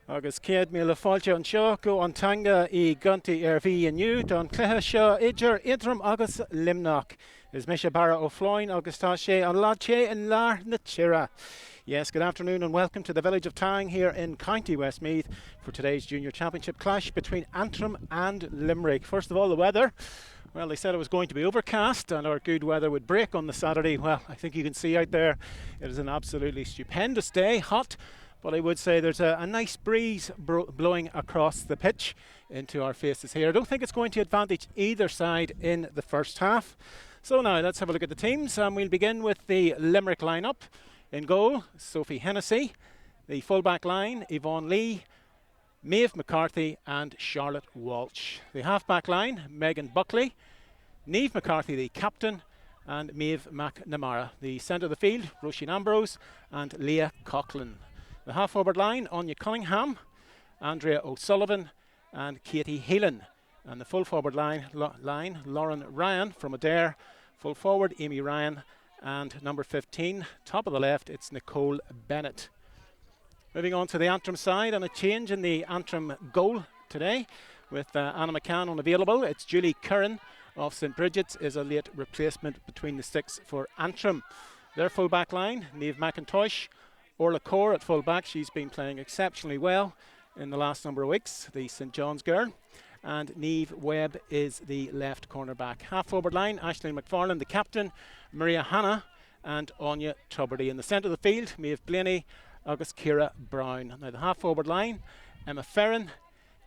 Agus céad mí le fáilte an seo go antanga I guntaí ar bhí aniu don cluiche seo idir Antrim agus Limerick. Is me sé bara ó Fláin agus tá sé an lá sé in Lár na Tira. Yes, good afternoon and welcome to the village of Tyne here in County Westmeath for today's Junior Championship clash between Antrim and Limerick. First of all, the weather. Well, they said it was going to be overcast and our good weather would break on the Saturday. Well, I think you can see out there it is an absolutely stupendous day, hot, but I would say there's a nice breeze blowing across the pitch into our faces here. I don't think it's going to advantage either side in the first half. So now let's have a look at the teams. We'll begin with the Limerick lineup. In goal, Sophie Hennessy. The full-back line, Yvonne Lee, Maeve McCarthy and Charlotte Walsh. The half-back line, Megan Buckley, Niamh McCarthy, the captain, and Maeve McNamara. The centre of the field, Roisin Ambrose and Leah Coughlin. The half-forward line, Anya Cunningham, Andrea O'Sullivan and Katie Heelan. And the full-forward line, Lauren Ryan from Adair. Full-forward, Amy Ryan. And number 15, top of the left, it's Nicole Bennett. Moving on to the Antrim side, and a change in the Antrim goal today with Anna McCann unavailable. It's Julie Curran of St Bridget's is a late replacement between the sticks for Antrim. Their full-back line, Niamh McIntosh, Orla Core at full-back. She's been playing exceptionally well in the last number of weeks, the St John's girl. And Niamh Webb is the left cornerback. Half-forward line, Aisling McFarlane, the captain, Maria Hanna and Anya Tuberty. In the centre of the field, Maeve Blaney, August Ciara Brown. Now the half-forward line, Emma Ferrin,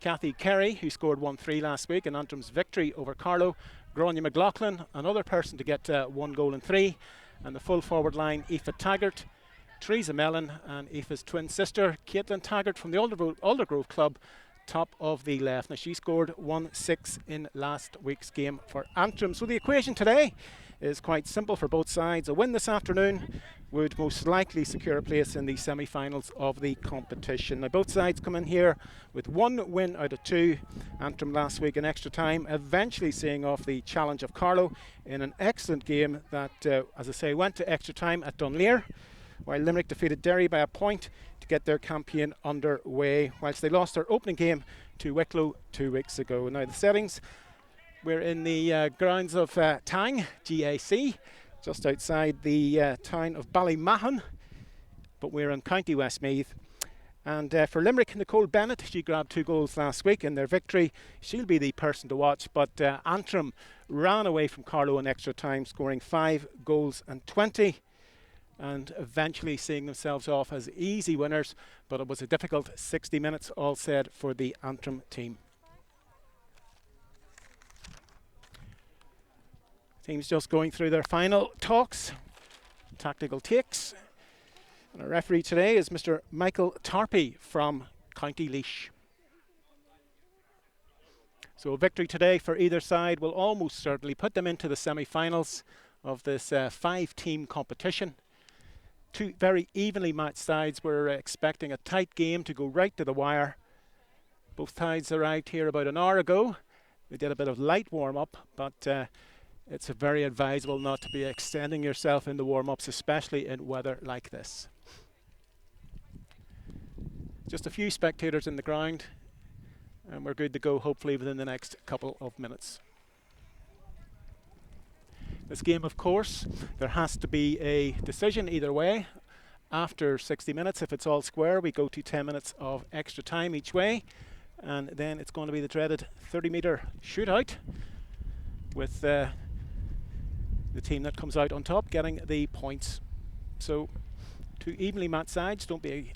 Kathy Kerry, who scored 1-3 last week in Antrim's victory over Carlow, Gráinne McLaughlin, another person to get 1 goal and 3. And the full-forward line, Aoife Taggart, Teresa Mellon and Aoife's twin sister, Caitlin Taggart from the Aldergrove Club, top of the left. Now she scored 1-6 in last week's game for Antrim. So the equation today is quite simple for both sides. A win this afternoon would most likely secure a place in the semi-finals of the competition. Now both sides come in here with 1 win out of 2. Antrim last week in extra time, eventually seeing off the challenge of Carlow in an excellent game that, as I say, went to extra time at Dunleer, while Limerick defeated Derry by a point to get their campaign underway, whilst they lost their opening game to Wicklow 2 weeks ago. Now the settings, we're in the grounds of Tyne, GAC, just outside the town of Ballymahon, but we're in County Westmeath. And for Limerick, Nicole Bennett, she grabbed 2 goals last week in their victory. She'll be the person to watch, but Antrim ran away from Carlow in extra time, scoring 5 goals and 20. And eventually seeing themselves off as easy winners, but it was a difficult 60 minutes all said for the Antrim team. Teams just going through their final talks, tactical takes. And our referee today is Mr. Michael Tarpey from County Laois. So a victory today for either side will almost certainly put them into the semi-finals of this 5-team competition. 2 very evenly matched sides. We're expecting a tight game to go right to the wire. Both sides arrived here about an hour ago. They did a bit of light warm-up, but it's very advisable not to be extending yourself in the warm-ups, especially in weather like this. Just a few spectators in the ground, and we're good to go hopefully within the next couple of minutes. This game, of course, there has to be a decision either way. After 60 minutes, if it's all square, we go to 10 minutes of extra time each way. And then it's going to be the dreaded 30-metre shootout with the team that comes out on top getting the points. So 2 evenly matched sides. Don't be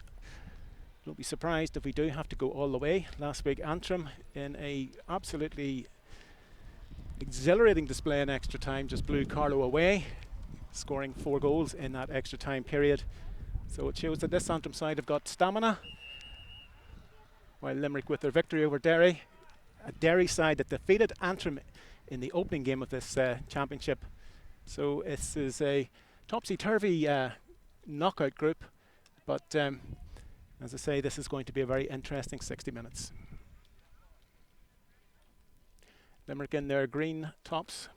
surprised if we do have to go all the way. Last week, Antrim, in a absolutely exhilarating display in extra time, just blew Carlow away, scoring 4 goals in that extra time period. So it shows that this Antrim side have got stamina, while Limerick, with their victory over Derry, a Derry side that defeated Antrim in the opening game of this championship. So this is a topsy-turvy knockout group, but as I say, this is going to be a very interesting 60 minutes. Limerick in their green tops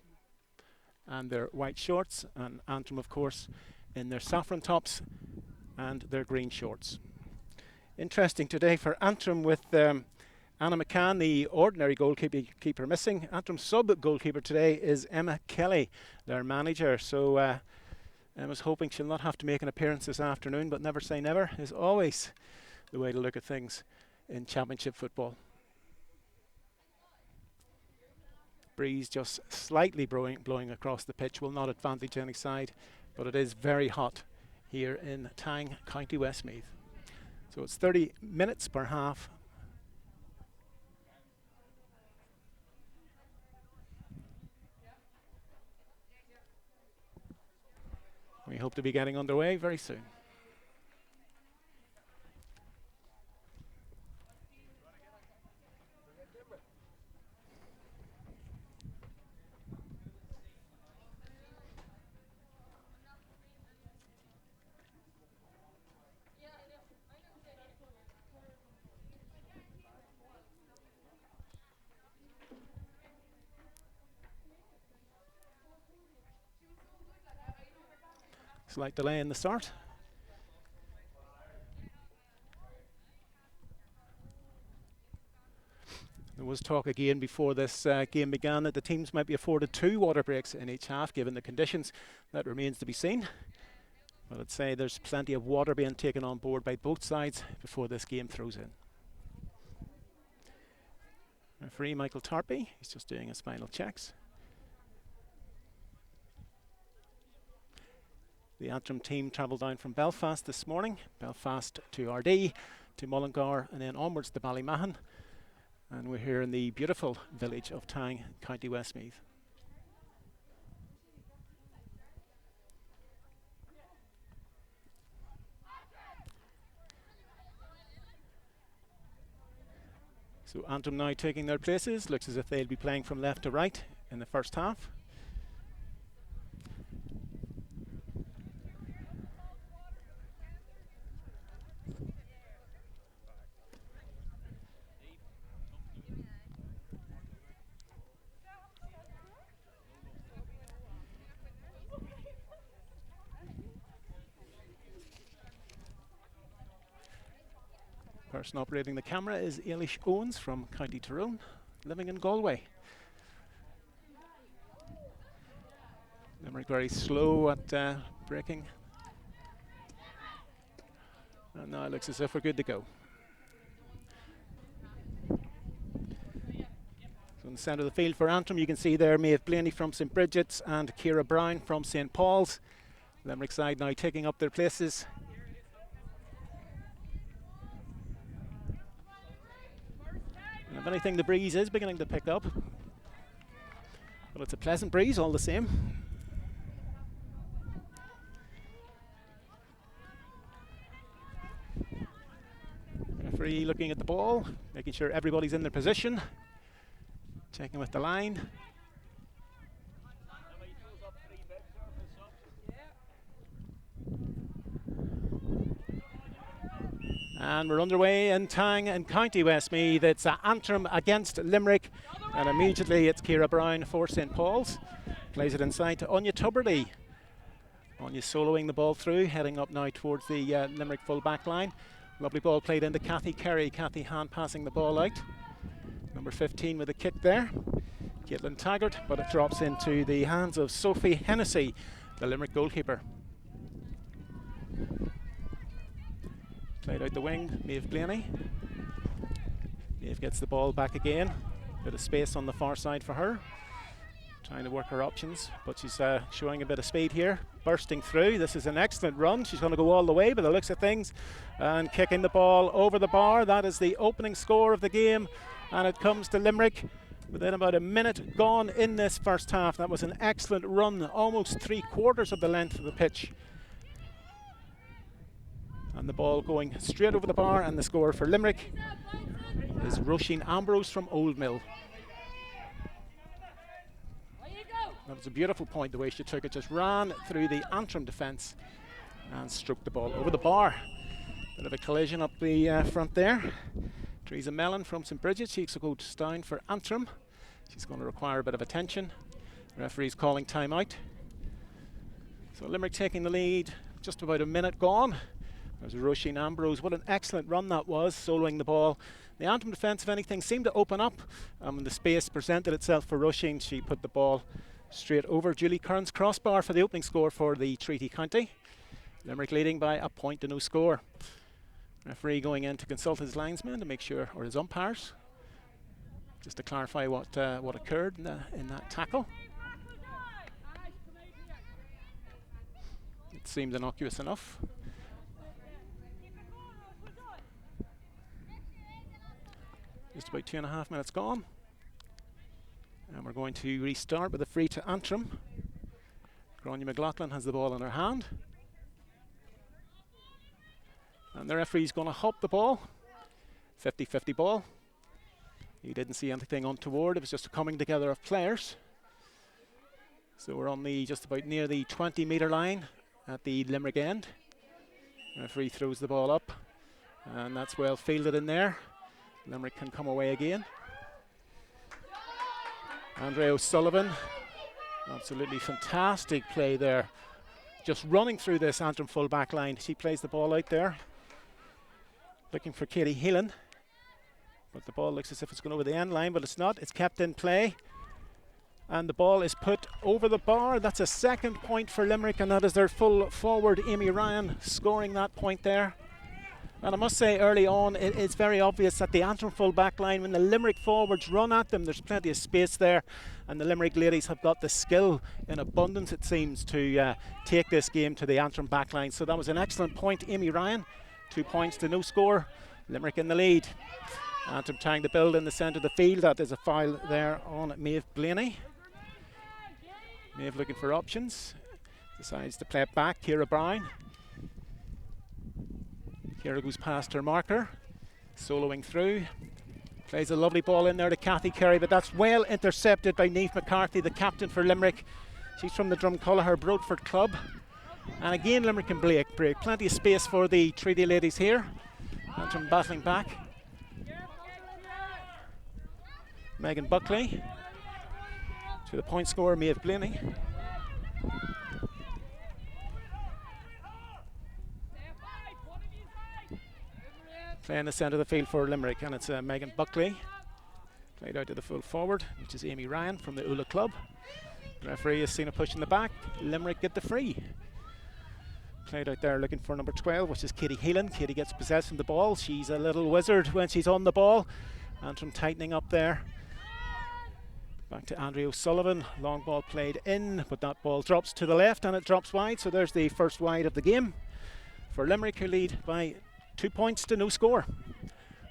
and their white shorts, and Antrim, of course, in their saffron tops and their green shorts. Interesting today for Antrim with Anna McCann, the ordinary goalkeeper, missing. Antrim's sub-goalkeeper today is Emma Kelly, their manager. So Emma's hoping she'll not have to make an appearance this afternoon, but never say never is always the way to look at things in Championship football. Breeze just slightly blowing across the pitch will not advantage any side, but it is very hot here in Tang, County Westmeath. So it's 30 minutes per half. We hope to be getting underway very soon. Slight delay in the start. There was talk again before this game began that the teams might be afforded 2 water breaks in each half given the conditions. That remains to be seen. But I'd say there's plenty of water being taken on board by both sides before this game throws in. Referee Michael Tarpey, he's just doing his final checks. The Antrim team travelled down from Belfast this morning. Belfast to Ardee, to Mullingar, and then onwards to Ballymahan. And we're here in the beautiful village of Tang, County Westmeath. So Antrim now taking their places. Looks as if they'll be playing from left to right in the first half. Person operating the camera is Ailish Owens from County Tyrone, living in Galway. Limerick very slow at breaking. And now it looks as if we're good to go. So in the centre of the field for Antrim, you can see there Maeve Blaney from St Bridget's and Ciara Brown from St Paul's. Limerick side now taking up their places. If anything, the breeze is beginning to pick up, but it's a pleasant breeze all the same. Referee looking at the ball, making sure everybody's in their position, checking with the line. And we're underway in Tang and County Westmeath. It's Antrim against Limerick, and immediately it's Ciara Brown for St Paul's. Plays it inside to Anya Tuberty. Anya soloing the ball through, heading up now towards the Limerick full back line. Lovely ball played into Kathy Kerry. Kathy hand passing the ball out. Number 15 with a kick there. Caitlin Taggart, but it drops into the hands of Sophie Hennessy, the Limerick goalkeeper. Played out the wing, Maeve Blaney. Maeve gets the ball back again. Bit of space on the far side for her. Trying to work her options, but she's showing a bit of speed here. Bursting through. This is an excellent run. She's going to go all the way by the looks of things. And kicking the ball over the bar. That is the opening score of the game. And it comes to Limerick within about a minute gone in this first half. That was an excellent run, almost 3/4 of the length of the pitch. And the ball going straight over the bar, and the score for Limerick is Roisin Ambrose from Old Mill. That was a beautiful point, the way she took it, just ran through the Antrim defence and stroked the ball over the bar. Bit of a collision up the front there. Teresa Mellon from St Bridget's, she goes down for Antrim. She's going to require a bit of attention. The referee's calling time out. So Limerick taking the lead, just about a minute gone. There's Roisin Ambrose. What an excellent run that was, soloing the ball. The Antrim defence, if anything, seemed to open up. When the space presented itself for Roisin, she put the ball straight over Julie Curran's crossbar for the opening score for the Treaty County. Limerick leading by a point to no score. Referee going in to consult his linesmen to make sure, or his umpires, just to clarify what occurred in that tackle. It seemed innocuous enough. Just about 2.5 minutes gone. And we're going to restart with a free to Antrim. Gráinne McLaughlin has the ball in her hand. And the referee's going to hop the ball. 50-50 ball. He didn't see anything untoward. It was just a coming together of players. So we're on the just about near the 20-metre line at the Limerick end. The referee throws the ball up. And that's well fielded in there. Limerick can come away again. Andrea O'Sullivan. Absolutely fantastic play there. Just running through this Antrim full back line. She plays the ball out there. Looking for Katie Heelan. But the ball looks as if it's going over the end line, but it's not. It's kept in play. And the ball is put over the bar. That's a second point for Limerick, and that is their full forward, Amy Ryan, scoring that point there. And I must say early on, it's very obvious that the Antrim full back line, when the Limerick forwards run at them, there's plenty of space there. And the Limerick ladies have got the skill in abundance, it seems, to take this game to the Antrim back line. So that was an excellent point, Amy Ryan. 2 points to no score. Limerick in the lead. Antrim trying to build in the centre of the field. That is a foul there on Maeve Blaney. Maeve looking for options. Decides to play it back. Ciara Brown. Ciara goes past her marker. Soloing through. Plays a lovely ball in there to Kathy Carey, but that's well intercepted by Niamh McCarthy, the captain for Limerick. She's from the Drumculliher Broadford club. And again, Limerick can break. Plenty of space for the Treaty ladies here. Antrim battling back. Megan Buckley to the point scorer, Maeve Blaney. Play in the centre of the field for Limerick, and it's Megan Buckley. Played out to the full forward, which is Amy Ryan from the Ula club. The referee has seen a push in the back. Limerick get the free. Played out there looking for number 12, which is Katie Heelan. Katie gets possession of the ball. She's a little wizard when she's on the ball. Antrim tightening up there. Back to Andrea O'Sullivan. Long ball played in, but that ball drops to the left and it drops wide. So there's the first wide of the game for Limerick, who lead by 2 points to no score.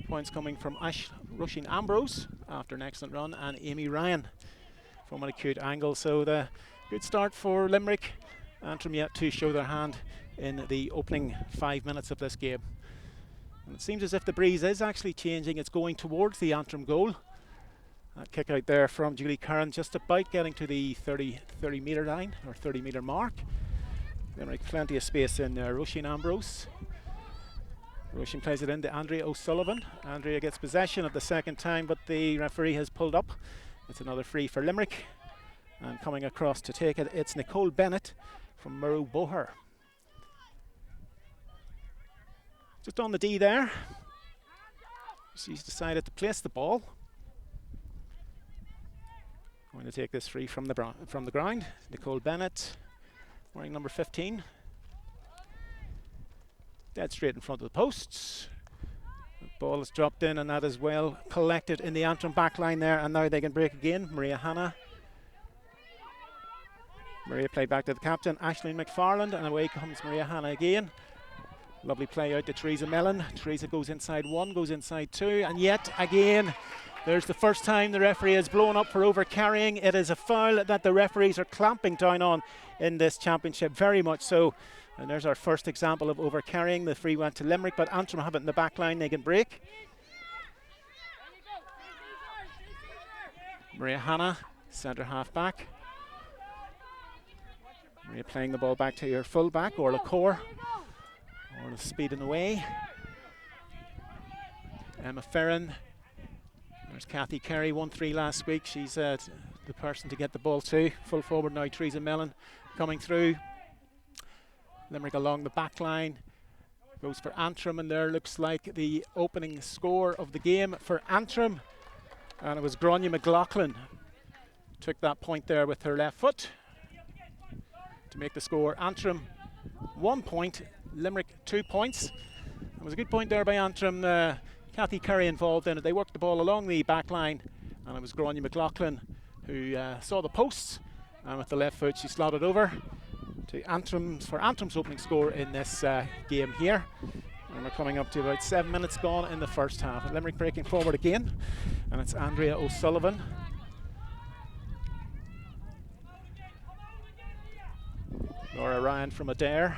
Points coming from Roisin Ambrose after an excellent run, and Amy Ryan from an acute angle. So the good start for Limerick. Antrim yet to show their hand in the opening 5 minutes of this game. And it seems as if the breeze is actually changing. It's going towards the Antrim goal. That kick out there from Julie Curran, just about getting to the 30 metre line, or 30 metre mark. Limerick plenty of space in Roisin Ambrose. Roisin plays it into Andrea O'Sullivan. Andrea gets possession at the second time, but the referee has pulled up. It's another free for Limerick. And coming across to take it, it's Nicole Bennett from Murrow Boher. Just on the D there. She's decided to place the ball. Going to take this free from the ground. Nicole Bennett, wearing number 15. Dead straight in front of the posts. The ball is dropped in, and that is well collected in the Antrim back line there, and now they can break again. Maria Hanna. Maria played back to the captain, Aisling McFarland, and away comes Maria Hanna again. Lovely play out to Teresa Mellon. Teresa goes inside one, goes inside two, and yet again, there's the first time the referee has blown up for over-carrying. It is a foul that the referees are clamping down on in this championship, very much so. And there's our first example of over-carrying. The free went to Limerick, but Antrim have it in the back line. They can break. Maria Hanna, centre half back. Maria playing the ball back to her full back, Orla Core. Orla speeding away. Emma Ferrin. There's Kathy Carey, 1-3 last week. She's the person to get the ball to. Full forward now, Teresa Mellon coming through. Limerick along the back line. Goes for Antrim, and there looks like the opening score of the game for Antrim. And it was Gráinne McLaughlin took that point there with her left foot to make the score. Antrim 1 point, Limerick 2 points. It was a good point there by Antrim. Kathy Curry involved in it. They worked the ball along the back line, and it was Gráinne McLaughlin who saw the posts, and with the left foot she slotted over to Antrim's opening score in this game here. And we're coming up to about 7 minutes gone in the first half. And Limerick breaking forward again, and it's Andrea O'Sullivan. Laura Ryan from Adair.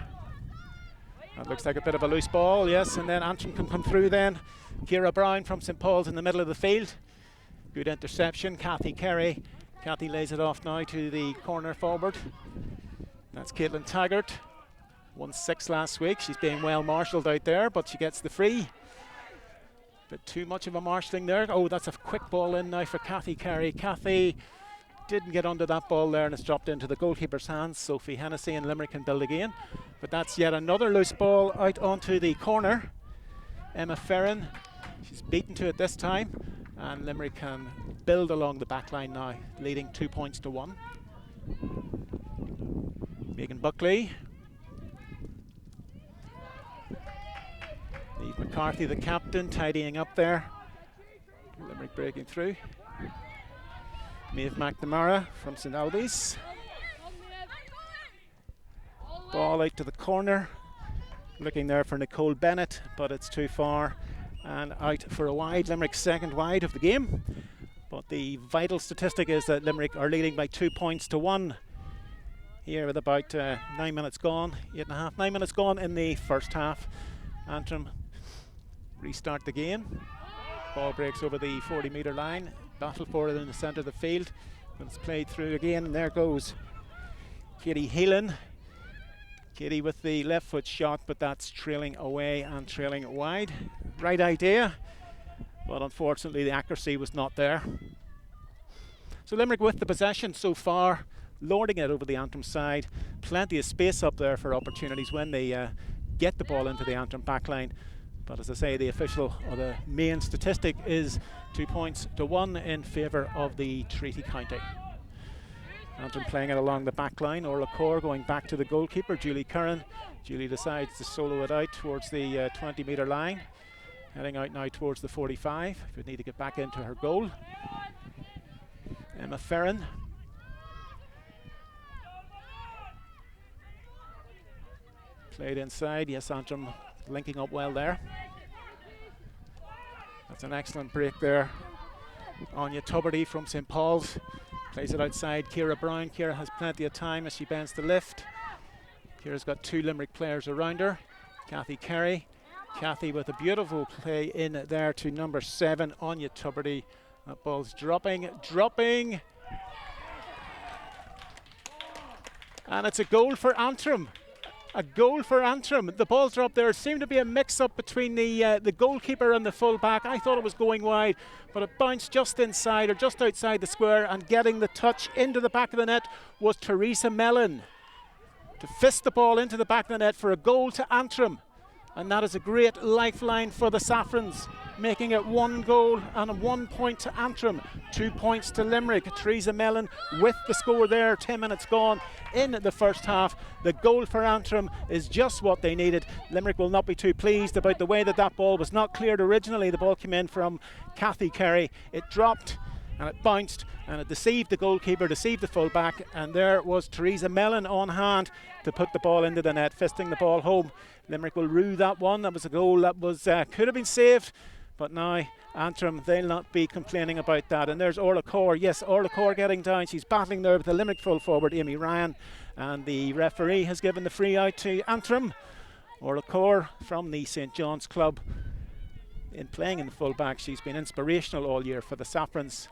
That looks like a bit of a loose ball, yes, and then Antrim can come through then. Ciara Brown from St Paul's in the middle of the field. Good interception, Kathy Carey. Kathy lays it off now to the corner forward. That's Caitlin Taggart. Won 6 last week. She's being well marshalled out there, but she gets the free. Bit too much of a marshalling there. Oh, that's a quick ball in now for Kathy Carey. Kathy didn't get under that ball there, and it's dropped into the goalkeeper's hands. Sophie Hennessy, and Limerick can build again. But that's yet another loose ball out onto the corner. Emma Ferrin, she's beaten to it this time, and Limerick can build along the back line now, leading 2 points to 1. Megan Buckley. Niamh McCarthy, the captain, tidying up there. Limerick breaking through. Maeve McNamara from St Albans. Ball out to the corner. Looking there for Nicole Bennett, but it's too far and out for a wide. Limerick's second wide of the game. But the vital statistic is that Limerick are leading by 2 points to 1. Here with about 9 minutes gone, 8.5, 9 minutes gone in the first half. Antrim restart the game. Ball breaks over the 40-metre line. Battle for it in the centre of the field. When it's played through again, and there goes Katie Heelan. Katie with the left foot shot, but that's trailing away and trailing wide. Right idea, but unfortunately the accuracy was not there. So Limerick with the possession so far, lording it over the Antrim side. Plenty of space up there for opportunities when they get the ball into the Antrim backline. But as I say, the official or the main statistic is 2 points to 1 in favour of the Treaty County. Antrim playing it along the back line. Orla Corr going back to the goalkeeper, Julie Curran. Julie decides to solo it out towards the 20-metre line. Heading out now towards the 45. Would need to get back into her goal. Emma Ferrin. Played inside. Yes, Antrim linking up well there. That's an excellent break there. Anya Tuberty from St Paul's plays it outside Ciara Brown. Ciara has plenty of time as she bends the lift. Ciara's got 2 Limerick players around her. Kathy Carey. Kathy with a beautiful play in there to number 7, Anya Tuberty. That ball's dropping. And it's a goal for Antrim. A goal for Antrim. The ball's dropped there. It seemed to be a mix-up between the goalkeeper and the full-back. I thought it was going wide, but it bounced just inside or just outside the square, and getting the touch into the back of the net was Teresa Mellon to fist the ball into the back of the net for a goal to Antrim. And that is a great lifeline for the Saffrons, making it 1 goal and 1 point to Antrim, 2 points to Limerick. Teresa Mellon with the score there, 10 minutes gone in the first half. The goal for Antrim is just what they needed. Limerick will not be too pleased about the way that ball was not cleared originally. The ball came in from Kathy Carey. It dropped and it bounced and it deceived the goalkeeper, deceived the full-back, and there was Teresa Mellon on hand to put the ball into the net, fisting the ball home. Limerick will rue that one. That was a goal that was could have been saved, but now Antrim, they'll not be complaining about that. And there's Orla Corr. Yes, Orla Corr getting down. She's battling there with the Limerick full forward, Amy Ryan, and the referee has given the free out to Antrim. Orla Corr from the St John's Club. In playing in the full-back, she's been inspirational all year for the Saffrons.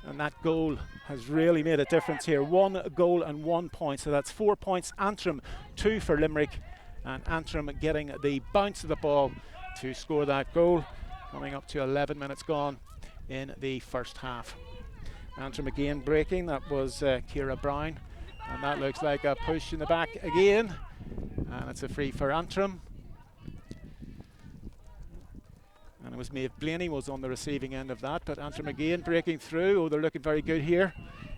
And that goal has really made a difference here. 1 goal and 1 point. So that's 4 points Antrim, 2 for Limerick. And Antrim getting the bounce of the ball to score that goal. Coming up to 11 minutes gone in the first half. Antrim again breaking. That was Ciara Brown. And that looks like a push in the back again. And it's a free for Antrim. And it was Maeve Blaney was on the receiving end of that, but Antrim again breaking through. Oh, they're looking very good here.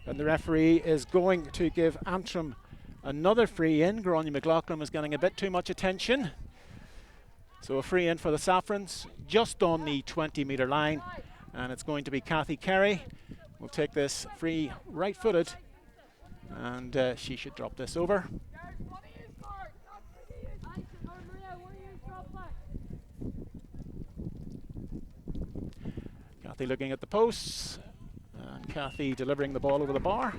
And the referee is going to give Antrim another free in. Gráinne McLaughlin was getting a bit too much attention. So a free in for the Saffrons, just on the 20-metre line. And it's going to be Kathy Carey. We'll take this free right-footed. And she should drop this over. Kathy looking at the posts, and Kathy delivering the ball over the bar.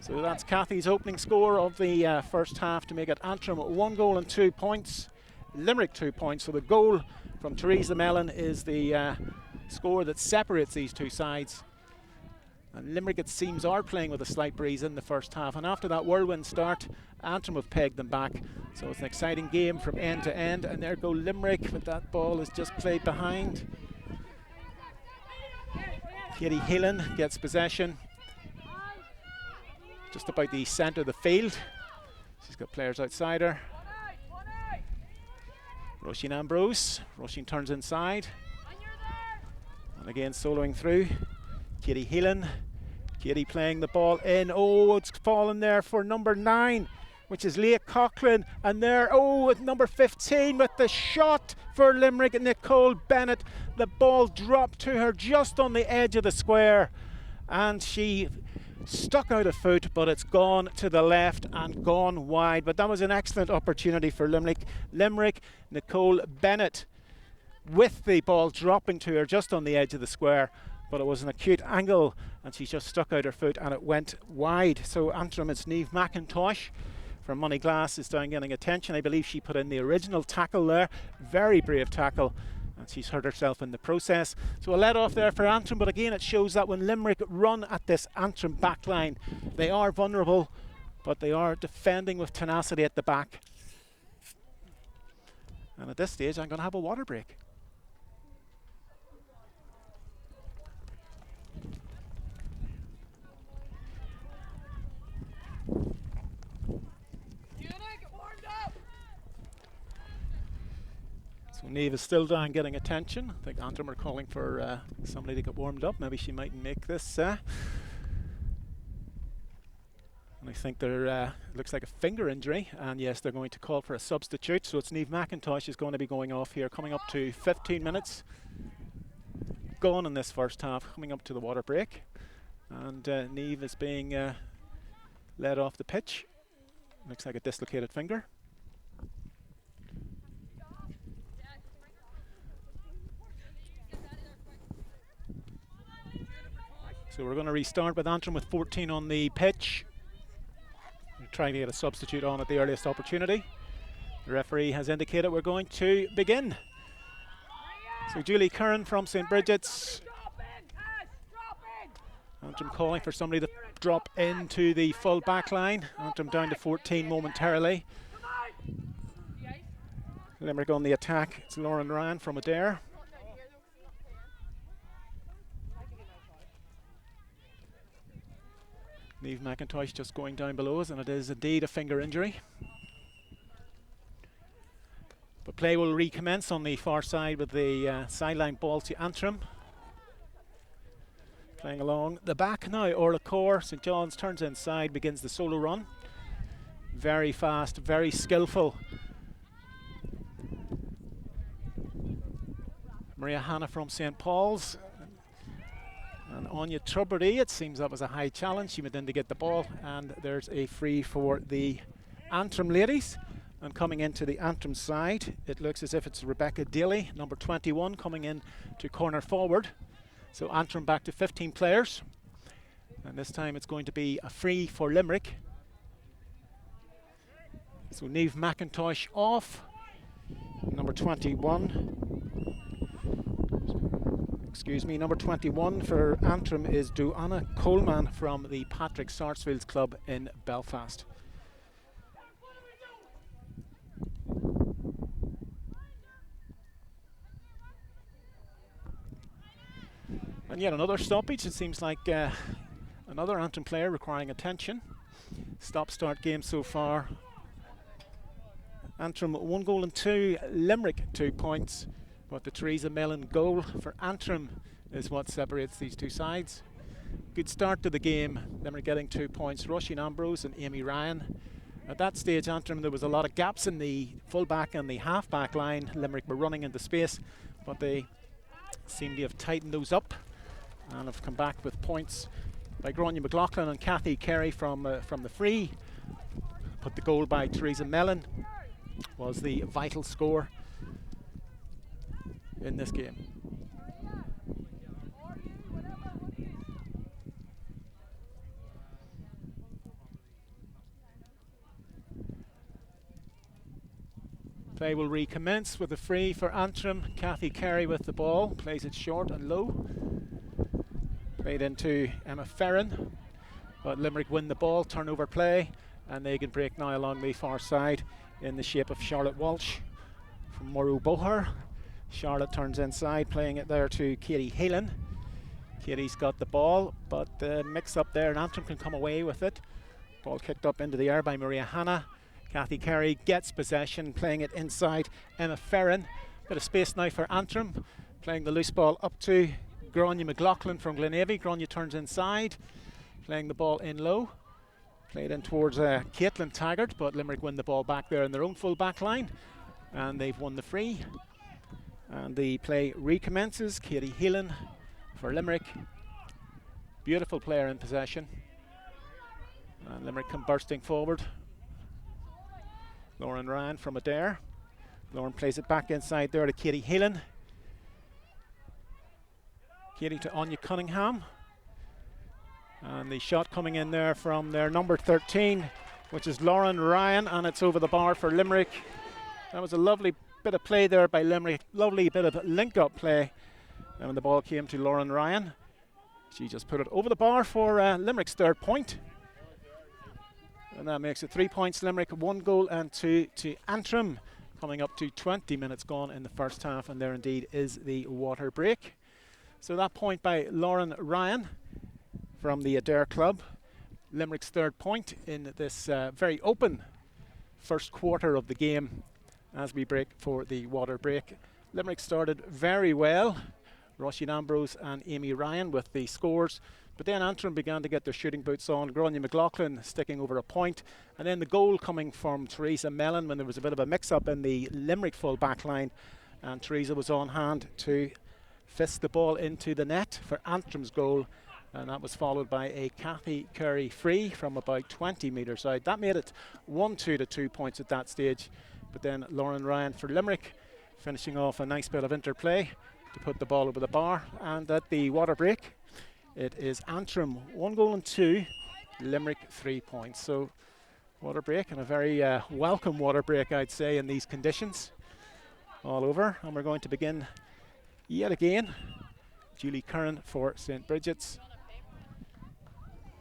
So that's Kathy's opening score of the first half to make it Antrim 1 goal and 2 points, Limerick 2 points. So the goal from Teresa Mellon is the score that separates these two sides. And Limerick, it seems, are playing with a slight breeze in the first half, and after that whirlwind start, Antrim have pegged them back. So it's an exciting game from end to end, and there go Limerick, but that ball is just played behind. Katie Heelan gets possession just about the centre of the field. She's got players outside her. Roisin Ambrose. Roisin turns inside. And again soloing through. Katie Heelan. Katie playing the ball in. Oh, it's fallen there for number 9, which is Leah Coughlin. And there, oh, with number 15 with the shot for Limerick, Nicole Bennett. The ball dropped to her just on the edge of the square. And she stuck out a foot, but it's gone to the left and gone wide. But that was an excellent opportunity for Limerick. Nicole Bennett with the ball dropping to her just on the edge of the square. But it was an acute angle and she just stuck out her foot and it went wide. So Antrim, it's Niamh McIntosh from Moneyglass is down getting attention. I believe she put in the original tackle there. Very brave tackle. And she's hurt herself in the process. So a let off there for Antrim, but again it shows that when Limerick run at this Antrim back line, they are vulnerable, but they are defending with tenacity at the back. And at this stage I'm going to have a water break. So Niamh is still down getting attention. I think Antrim are calling for somebody to get warmed up. Maybe she mightn't make this. And I think there looks like a finger injury. And yes, they're going to call for a substitute. So it's Niamh McIntosh is going to be going off here, coming up to 15 minutes gone in this first half, coming up to the water break. And Niamh is being led off the pitch. Looks like a dislocated finger. So we're going to restart with Antrim with 14 on the pitch. We're trying to get a substitute on at the earliest opportunity. The referee has indicated we're going to begin. So Julie Curran from St. Bridget's. Antrim calling for somebody to drop into the full back line. Antrim down to 14 momentarily. Limerick on the attack. It's Lauren Ryan from Adair. Niamh McIntosh just going down below us, and it is indeed a finger injury. But play will recommence on the far side with the sideline ball to Antrim. Playing along the back now, Orla Core. St. John's turns inside, begins the solo run. Very fast, very skillful. Maria Hanna from St. Paul's. And Anya Trubberty, it seems that was a high challenge. She went in to get the ball, and there's a free for the Antrim ladies. And coming into the Antrim side, it looks as if it's Rebecca Daly, number 21, coming in to corner forward. So Antrim back to 15 players. And this time it's going to be a free for Limerick. So Niamh McIntosh off, number 21. Excuse me, number 21 for Antrim is Duanna Coleman from the Patrick Sarsfields Club in Belfast. And yet another stoppage. It seems like another Antrim player requiring attention. Stop-start game so far. Antrim 1 goal and 2, Limerick 2 points. But the Theresa Mellon goal for Antrim is what separates these two sides. Good start to the game. Limerick getting 2 points. Roisin Ambrose and Amy Ryan. At that stage, Antrim, there was a lot of gaps in the full-back and the half-back line. Limerick were running into space, but they seem to have tightened those up and have come back with points by Gráinne McLaughlin and Kathy Carey from the free. But the goal by Theresa Mellon was the vital score in this game. Play will recommence with a free for Antrim. Kathy Carey with the ball, plays it short and low. Played into Emma Ferrin, but Limerick win the ball, turnover play, and they can break now along the far side in the shape of Charlotte Walsh from Morrow Boher. Charlotte turns inside, playing it there to Katie Helan. Katie's got the ball, but mix up there, and Antrim can come away with it. Ball kicked up into the air by Maria Hanna. Kathy Carey gets possession, playing it inside Emma Ferrin. Bit of space now for Antrim, playing the loose ball up to Gráinne McLaughlin from Glenavy. Gráinne turns inside, playing the ball in low. Played in towards Caitlin Taggart, but Limerick win the ball back there in their own full back line, and they've won the free. And the play recommences. Katie Helan for Limerick. Beautiful player in possession. And Limerick come bursting forward. Lauren Ryan from Adair. Lauren plays it back inside there to Katie Helan. Katie to Anya Cunningham. And the shot coming in there from their number 13, which is Lauren Ryan, and it's over the bar for Limerick. That was a lovely bit of play there by Limerick. Lovely bit of link-up play. And when the ball came to Lauren Ryan, she just put it over the bar for Limerick's third point. And that makes it 3 points Limerick, 1 goal and 2 to Antrim. Coming up to 20 minutes gone in the first half, and there indeed is the water break. So that point by Lauren Ryan from the Adair club. Limerick's third point in this very open first quarter of the game as we break for the water break. Limerick started very well. Roisin Ambrose and Amy Ryan with the scores. But then Antrim began to get their shooting boots on. Gráinne McLaughlin sticking over a point. And then the goal coming from Theresa Mellon when there was a bit of a mix-up in the Limerick full back line. And Theresa was on hand to fist the ball into the net for Antrim's goal. And that was followed by a Kathy Carey free from about 20 metres out. That made it 1-2 to 2 points at that stage. But then Lauren Ryan for Limerick finishing off a nice bit of interplay to put the ball over the bar. And at the water break, it is Antrim 1 goal and 2, Limerick 3 points. So water break, and a very welcome water break, I'd say, in these conditions. All over, and we're going to begin yet again. Julie Curran for St. Bridget's,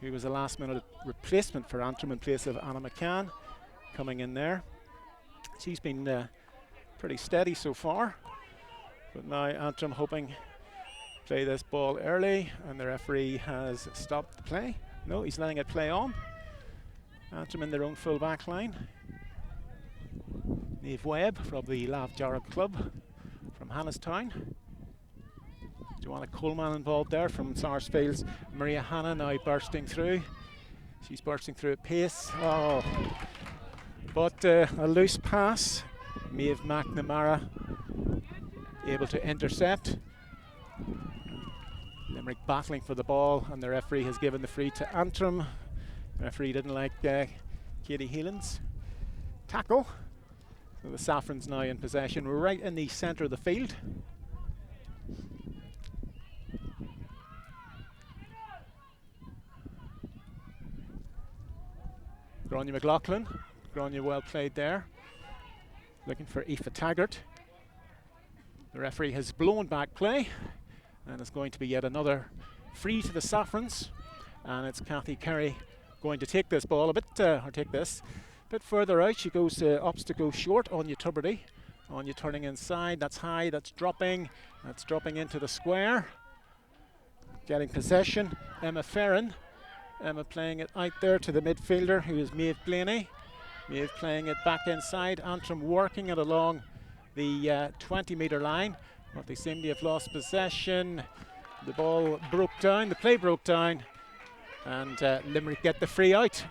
who was a last-minute replacement for Antrim in place of Anna McCann, coming in there. She's been pretty steady so far, but now Antrim hoping play this ball early, and the referee has stopped the play. No, he's letting it play on. Antrim in their own full back line. Niamh Webb from the Lav Jarrett club from Hannistown. Joanna Coleman involved there from Sarsfields. Maria Hanna now bursting through. She's bursting through at pace. Oh, but a loose pass. Maeve McNamara able to intercept. Limerick battling for the ball, and the referee has given the free to Antrim. The referee didn't like Katie Helan's tackle. So the Saffrons now in possession. We're right in the centre of the field. Gráinne McLaughlin. Gráinne well played there. Looking for Aoife Taggart. The referee has blown back play, and it's going to be yet another free to the Saffrons. And it's Kathy Carey going to take this ball a bit, or take this a bit further out. She goes opts to go short. Anya Tubridy. Anya turning inside. That's high. That's dropping. That's dropping into the square. Getting possession. Emma Ferrin. Emma playing it out there to the midfielder, who is Maeve Blaney. Maeve playing it back inside. Antrim working it along the 20-metre line. But they seem to have lost possession. The ball broke down, the play broke down, and Limerick get the free out.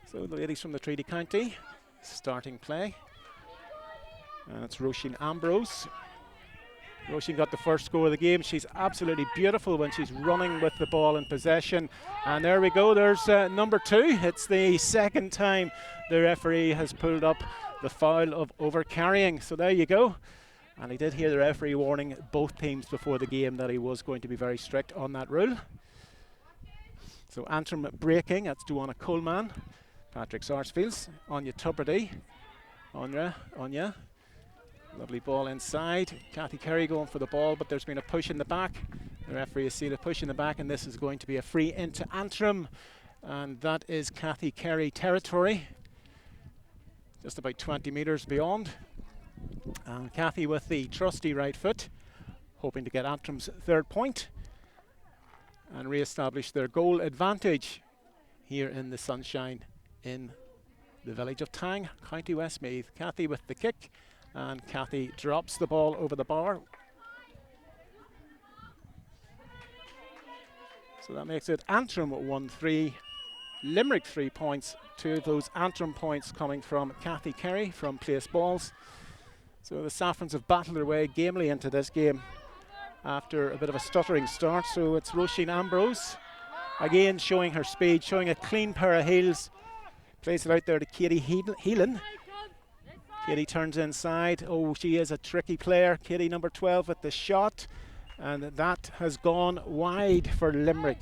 So the ladies from the Treaty County starting play. And it's Roisin Ambrose. Roisin got the first score of the game. She's absolutely beautiful when she's running with the ball in possession. And there we go, there's number 2. It's the second time the referee has pulled up the foul of over-carrying. So there you go. And he did hear the referee warning both teams before the game that he was going to be very strict on that rule. So Antrim breaking, that's Duana Coleman, Patrick Sarsfields, Anya Tubridy, Anya. Lovely ball inside. Kathy Kerry going for the ball, but there's been a push in the back. The referee has seen a push in the back, and this is going to be a free into Antrim. And that is Kathy Kerry territory, just about 20 metres beyond. And Kathy with the trusty right foot, hoping to get Antrim's 3rd point and re-establish their goal advantage here in the sunshine in the village of Tang, County Westmeath. Kathy with the kick. And Kathy drops the ball over the bar. So that makes it Antrim 1-3, Limerick 3 points. 2 of those Antrim points coming from Kathy Kerry from place balls. So the Saffrons have battled their way gamely into this game after a bit of a stuttering start. So it's Roisin Ambrose, again showing her speed, showing a clean pair of heels. Plays it out there to Katie Heelan. Katie turns inside. Oh, she is a tricky player. Katie number 12 with the shot. And that has gone wide for Limerick.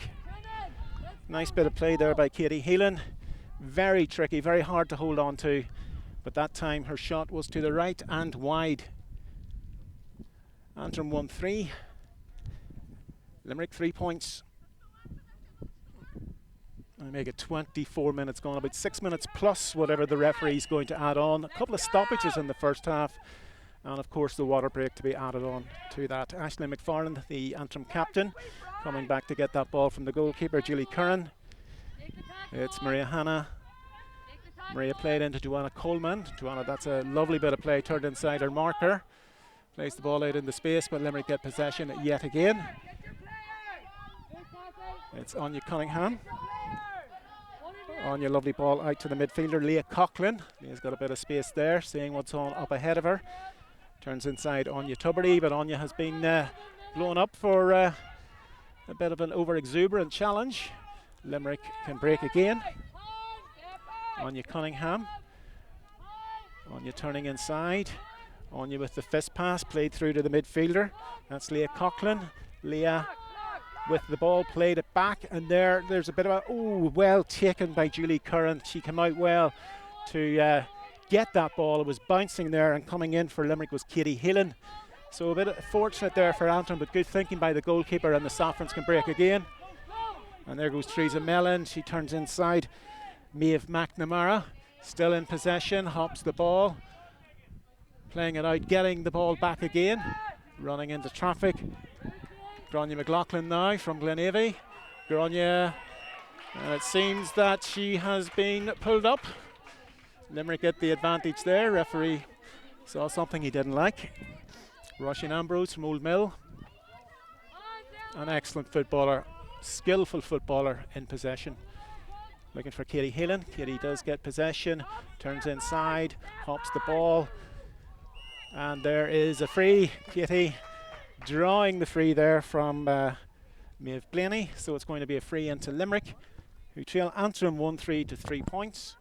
Nice bit of play there by Katie Heelan. Very tricky, very hard to hold on to. But that time her shot was to the right and wide. Antrim 1-3. Limerick 3 points. I make it 24 minutes gone, about 6 minutes plus whatever the referee's going to add on. A couple of stoppages in the first half, and of course the water break to be added on to that. Aisling McFarland, the Antrim captain, coming back to get that ball from the goalkeeper, Julie Curran. It's Maria Hanna. Maria played into Duana Coleman. Duana, that's a lovely bit of play, turned inside her marker. Plays the ball out in the space, but Limerick get possession yet again. It's Anya Cunningham. Anya, lovely ball out to the midfielder, Leah Coughlin. Leah's got a bit of space there, seeing what's on up ahead of her. Turns inside Anya Tubridy, but Anya has been blown up for a bit of an over-exuberant challenge. Limerick can break again. Anya Cunningham. Anya turning inside. Anya with the fist pass, played through to the midfielder. That's Leah Coughlin. Leah with the ball, played it back, and there's a bit of a, well taken by Julie Curran. She came out well to get that ball. It was bouncing there, and coming in for Limerick was Katie Heelan. So a bit fortunate there for Antrim, but good thinking by the goalkeeper, and the Saffrons can break again. And there goes Teresa Mellon. She turns inside. Maeve McNamara still in possession, hops the ball, playing it out, getting the ball back again, running into traffic. Grania McLaughlin now from Glenavy. Grania, and it seems that she has been pulled up. Limerick get the advantage there. Referee saw something he didn't like. Roisin Ambrose from Old Mill. An excellent footballer, skillful footballer in possession. Looking for Katie Heelan. Katie does get possession, turns inside, hops the ball, and there is a free. Katie drawing the free there from Maeve Blaney, so it's going to be a free into Limerick, who trail Antrim 1-3 to 3 points.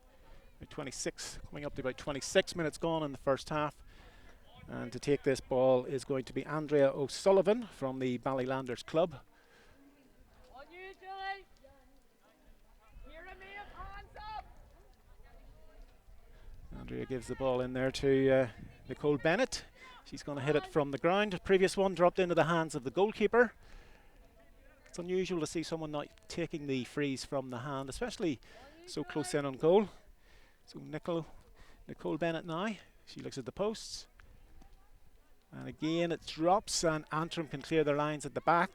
26, coming up to about 26 minutes gone in the first half. And to take this ball is going to be Andrea O'Sullivan from the Ballylanders Club. Andrea gives the ball in there to Nicole Bennett. She's going to hit it from the ground. Previous one dropped into the hands of the goalkeeper. It's unusual to see someone not taking the frees from the hand, especially so close in on goal. So Nicole Bennett now. She looks at the posts. And again it drops, and Antrim can clear their lines at the back.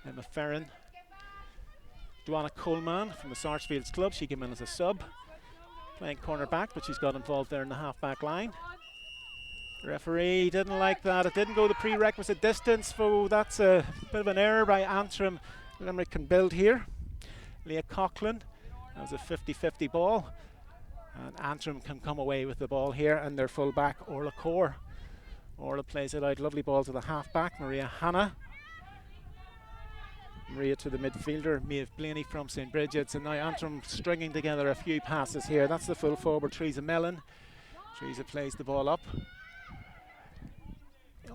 Emma Ferrin. Duana Coleman from the Sarsfields Club. She came in as a sub, playing corner back, but she's got involved there in the half-back line. The referee didn't like that. It didn't go the prerequisite distance, so that's a bit of an error by Antrim. Limerick can build here. Leah Coughlin, that was a 50-50 ball. And Antrim can come away with the ball here, and their full-back, Orla Core. Orla plays it out, lovely ball to the half-back, Maria Hanna. Maria to the midfielder, Maeve Blaney from St. Bridget's, and now Antrim stringing together a few passes here. That's the full forward, Teresa Mellon. Teresa plays the ball up.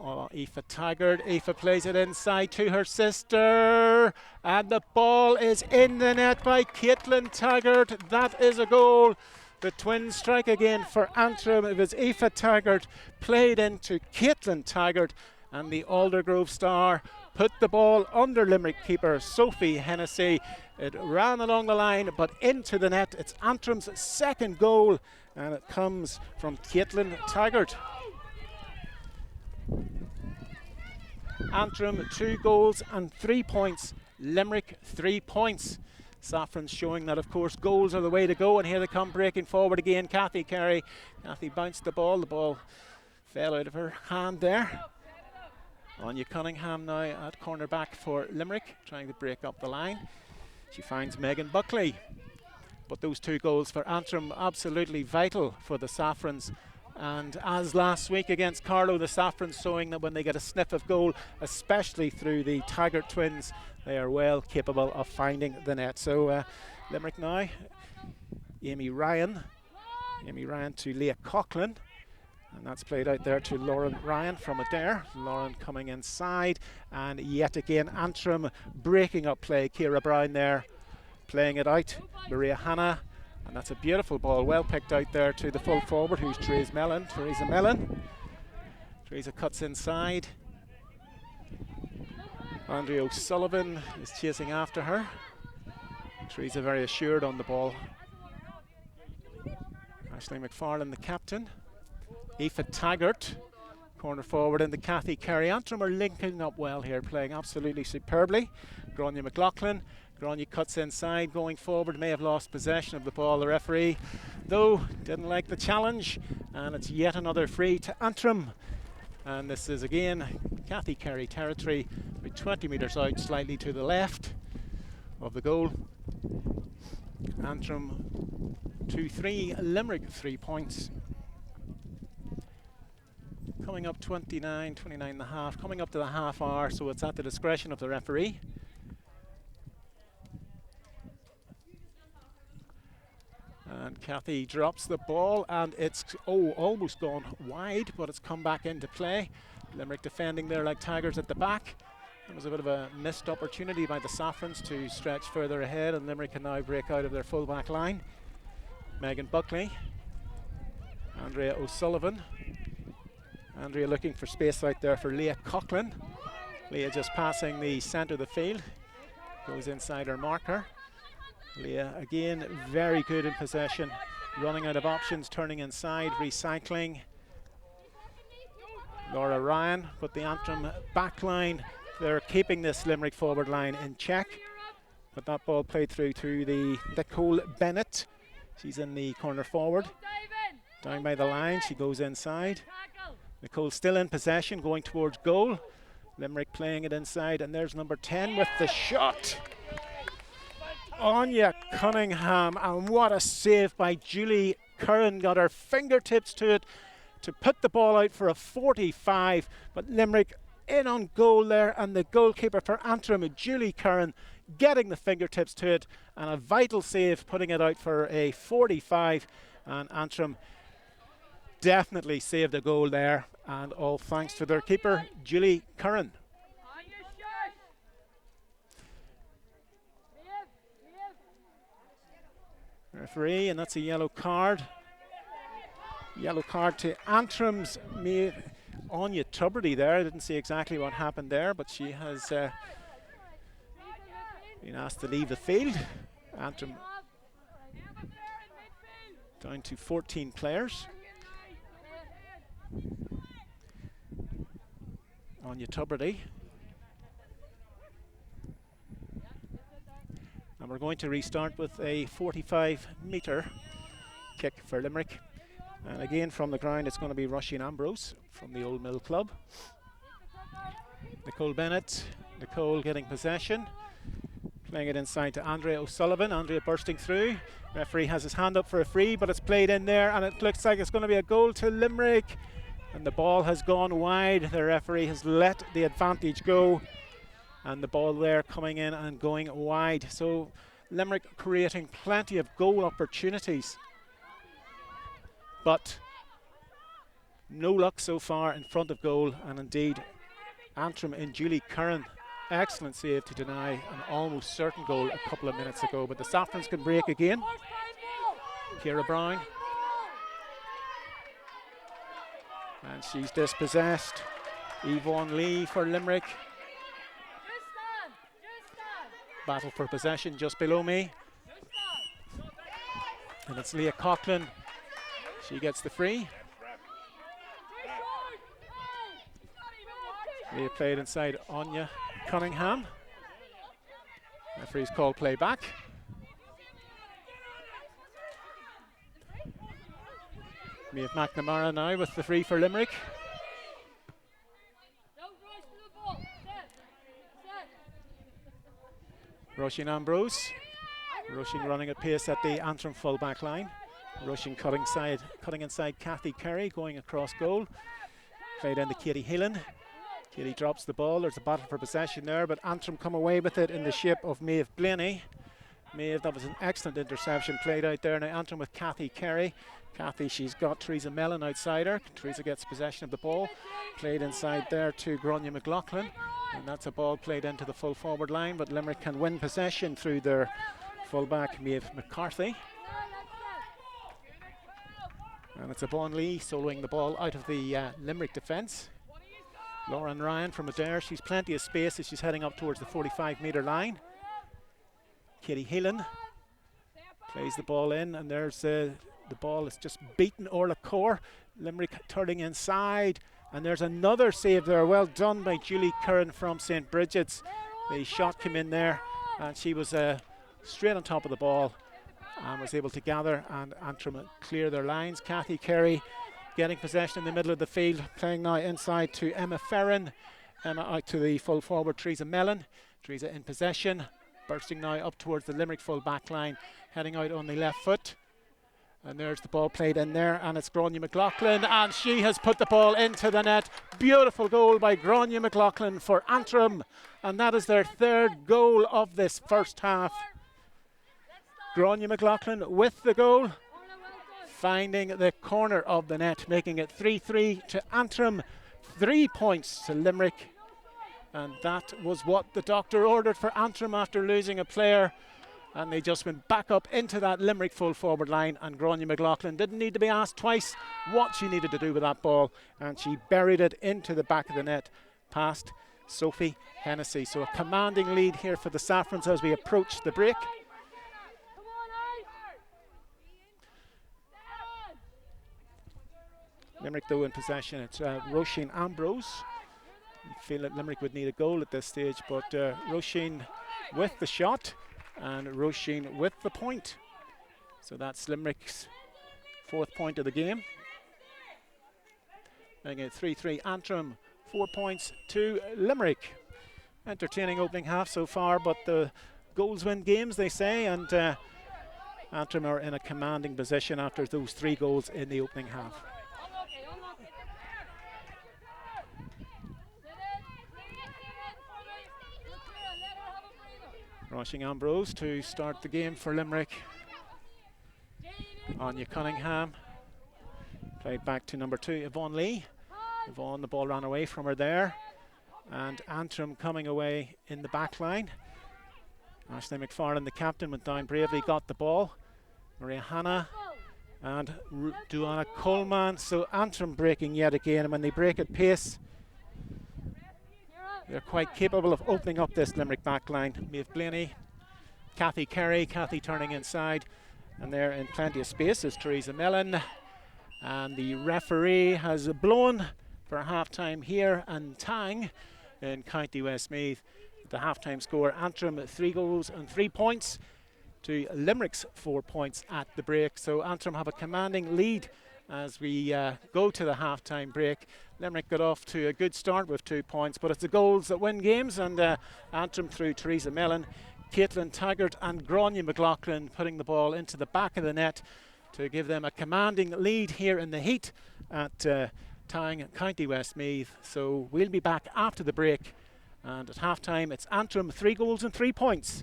Oh, Aoife Taggart. Aoife plays it inside to her sister, and the ball is in the net by Caitlin Taggart. That is a goal. The twins strike again for Antrim. It was Aoife Taggart played into Caitlin Taggart, and the Aldergrove star put the ball under Limerick keeper Sophie Hennessy. It ran along the line but into the net. It's Antrim's second goal, and it comes from Caitlin Taggart. Antrim 2 goals and 3 points. Limerick 3 points. Saffron's showing that, of course, goals are the way to go, and here they come breaking forward again. Kathy Carey. Kathy bounced the ball fell out of her hand there. Anya Cunningham now at corner back for Limerick, trying to break up the line. She finds Megan Buckley. But those 2 goals for Antrim, absolutely vital for the Saffrons. And as last week against Carlow, the Saffrons showing that when they get a sniff of goal, especially through the Taggart twins, they are well capable of finding the net. So Limerick now, Amy Ryan to Leah Coughlin, and that's played out there to Lauren Ryan from Adair. Lauren coming inside, and yet again Antrim breaking up play. Ciara Brown there playing it out, Maria Hanna. And that's a beautiful ball, well picked out there to the full forward, who's Teresa Mellon. Teresa cuts inside. Andrea O'Sullivan is chasing after her. Teresa very assured on the ball. Aisling McFarlane, the captain. Aoife Taggart, corner forward, and the Kathy Carey. Antrim are linking up well here, playing absolutely superbly. Grania McLaughlin. Grania cuts inside, going forward, may have lost possession of the ball. The referee, though, didn't like the challenge, and it's yet another free to Antrim. And this is again Kathy Carey territory, about 20 metres out, slightly to the left of the goal. Antrim 2-3, Limerick 3 points. Coming up 29 and a half, coming up to the half hour, so it's at the discretion of the referee. And Kathy drops the ball, and it's almost gone wide, but it's come back into play. Limerick defending there like tigers at the back. It was a bit of a missed opportunity by the Saffrons to stretch further ahead, and Limerick can now break out of their full back line. Megan Buckley, Andrea O'Sullivan. Andrea looking for space out there for Leah Coughlin. Leah just passing the centre of the field, goes inside her marker. Leah again very good in possession, running out of options, turning inside, recycling. Laura Ryan, but the Antrim back line, they're keeping this Limerick forward line in check. But that ball played through to the Nicole Bennett. She's in the corner forward, down by the line, she goes inside. Nicole still in possession, going towards goal. Limerick playing it inside, and there's number 10 with the shot. Anya Cunningham, and what a save by Julie Curran, got her fingertips to it to put the ball out for a 45, but Limerick in on goal there, and the goalkeeper for Antrim, Julie Curran, getting the fingertips to it, and a vital save putting it out for a 45, and Antrim definitely saved a goal there, and all thanks to their keeper, Julie Curran. Referee, and that's a yellow card. Yellow card to Antrim's Anya Tuberty there. I didn't see exactly what happened there, but she has been asked to leave the field. Antrim down to 14 players. Anya Tuberty. And we're going to restart with a 45-metre kick for Limerick. And again from the ground it's going to be Roisin Ambrose from the Old Mill Club. Nicole Bennett, Nicole getting possession. Playing it inside to Andrea O'Sullivan. Andrea bursting through. Referee has his hand up for a free, but it's played in there and it looks like it's going to be a goal to Limerick. And the ball has gone wide. The referee has let the advantage go. And the ball there coming in and going wide. So Limerick creating plenty of goal opportunities. But no luck so far in front of goal. And indeed, Antrim in Julie Curran. Excellent save to deny an almost certain goal a couple of minutes ago. But the Saffrons can break again. Ciara Brown. And she's dispossessed. Yvonne Lee for Limerick. Battle for possession just below me. And it's Leah Coughlin. She gets the free. Leah played inside Anya Cunningham. Referee's called play back. Maeve McNamara now with the free for Limerick. Roisin Ambrose. Roisin running at pace at the Antrim full back line. Roisin cutting inside Kathy Kerry, going across goal. Played into Katie Heelan. Katie drops the ball. There's a battle for possession there, but Antrim come away with it in the shape of Maeve Blaney. Maeve, that was an excellent interception played out there. Now Antrim with Kathy Kerry. Kathy, she's got Teresa Mellon outside her. Teresa gets possession of the ball. Played inside there to Gráinne McLaughlin. And that's a ball played into the full forward line, but Limerick can win possession through their fullback, Maeve McCarthy. And it's Yvonne Lee soloing the ball out of the Limerick defence. Lauren Ryan from Adair, she's plenty of space as she's heading up towards the 45-metre line. Katie Heelan plays the ball in, and there's the ball is just beaten Orla Core. Limerick turning inside, and there's another save there. Well done by Julie Curran from St. Bridget's. The shot came in there, and she was straight on top of the ball and was able to gather and Antrim clear their lines. Kathy Kerry getting possession in the middle of the field, playing now inside to Emma Ferrin. Emma out to the full forward, Teresa Mellon. Teresa in possession, bursting now up towards the Limerick full back line, heading out on the left foot. And there's the ball played in there, and it's Gráinne McLaughlin, and she has put the ball into the net. Beautiful goal by Gráinne McLaughlin for Antrim, and that is their third goal of this first half. Gráinne McLaughlin with the goal, finding the corner of the net, making it 3-3 to Antrim, 3 points to Limerick. And that was what the doctor ordered for Antrim after losing a player. And they just went back up into that Limerick full forward line, and Gráinne McLaughlin didn't need to be asked twice what she needed to do with that ball, and she buried it into the back of the net past Sophie Hennessy. So a commanding lead here for the Saffrons as we approach the break. Limerick though in possession, it's Roisin Ambrose. I feel that Limerick would need a goal at this stage, but Roisin with the shot and Roisin with the point. So that's Limerick's 4th point of the game. Making it 3-3 Antrim, 4 points to Limerick. Entertaining opening half so far, but the goals win games, they say, and Antrim are in a commanding position after those 3 goals in the opening half. Roisin Ambrose to start the game for Limerick. Anya Cunningham played back to number 2, Yvonne Lee. Yvonne, the ball ran away from her there, and Antrim coming away in the back line. Aisling McFarlane, the captain, went down bravely, got the ball. Maria Hanna and Duana Coleman. So Antrim breaking yet again, and when they break at pace, they're quite capable of opening up this Limerick back line. Maeve Blaney, Kathy Kerry, Kathy turning inside, and they're in plenty of space is Teresa Mellon. And the referee has blown for half time here in Tang in County Westmeath. The half-time score, Antrim 3 goals and 3 points to Limerick's 4 points at the break. So Antrim have a commanding lead as we go to the half-time break. Limerick got off to a good start with 2 points, but it's the goals that win games, and Antrim through Teresa Mellon, Caitlin Taggart and Grania McLaughlin putting the ball into the back of the net to give them a commanding lead here in the heat at Tyne, County Westmeath. So we'll be back after the break, and at half-time it's Antrim 3 goals and 3 points,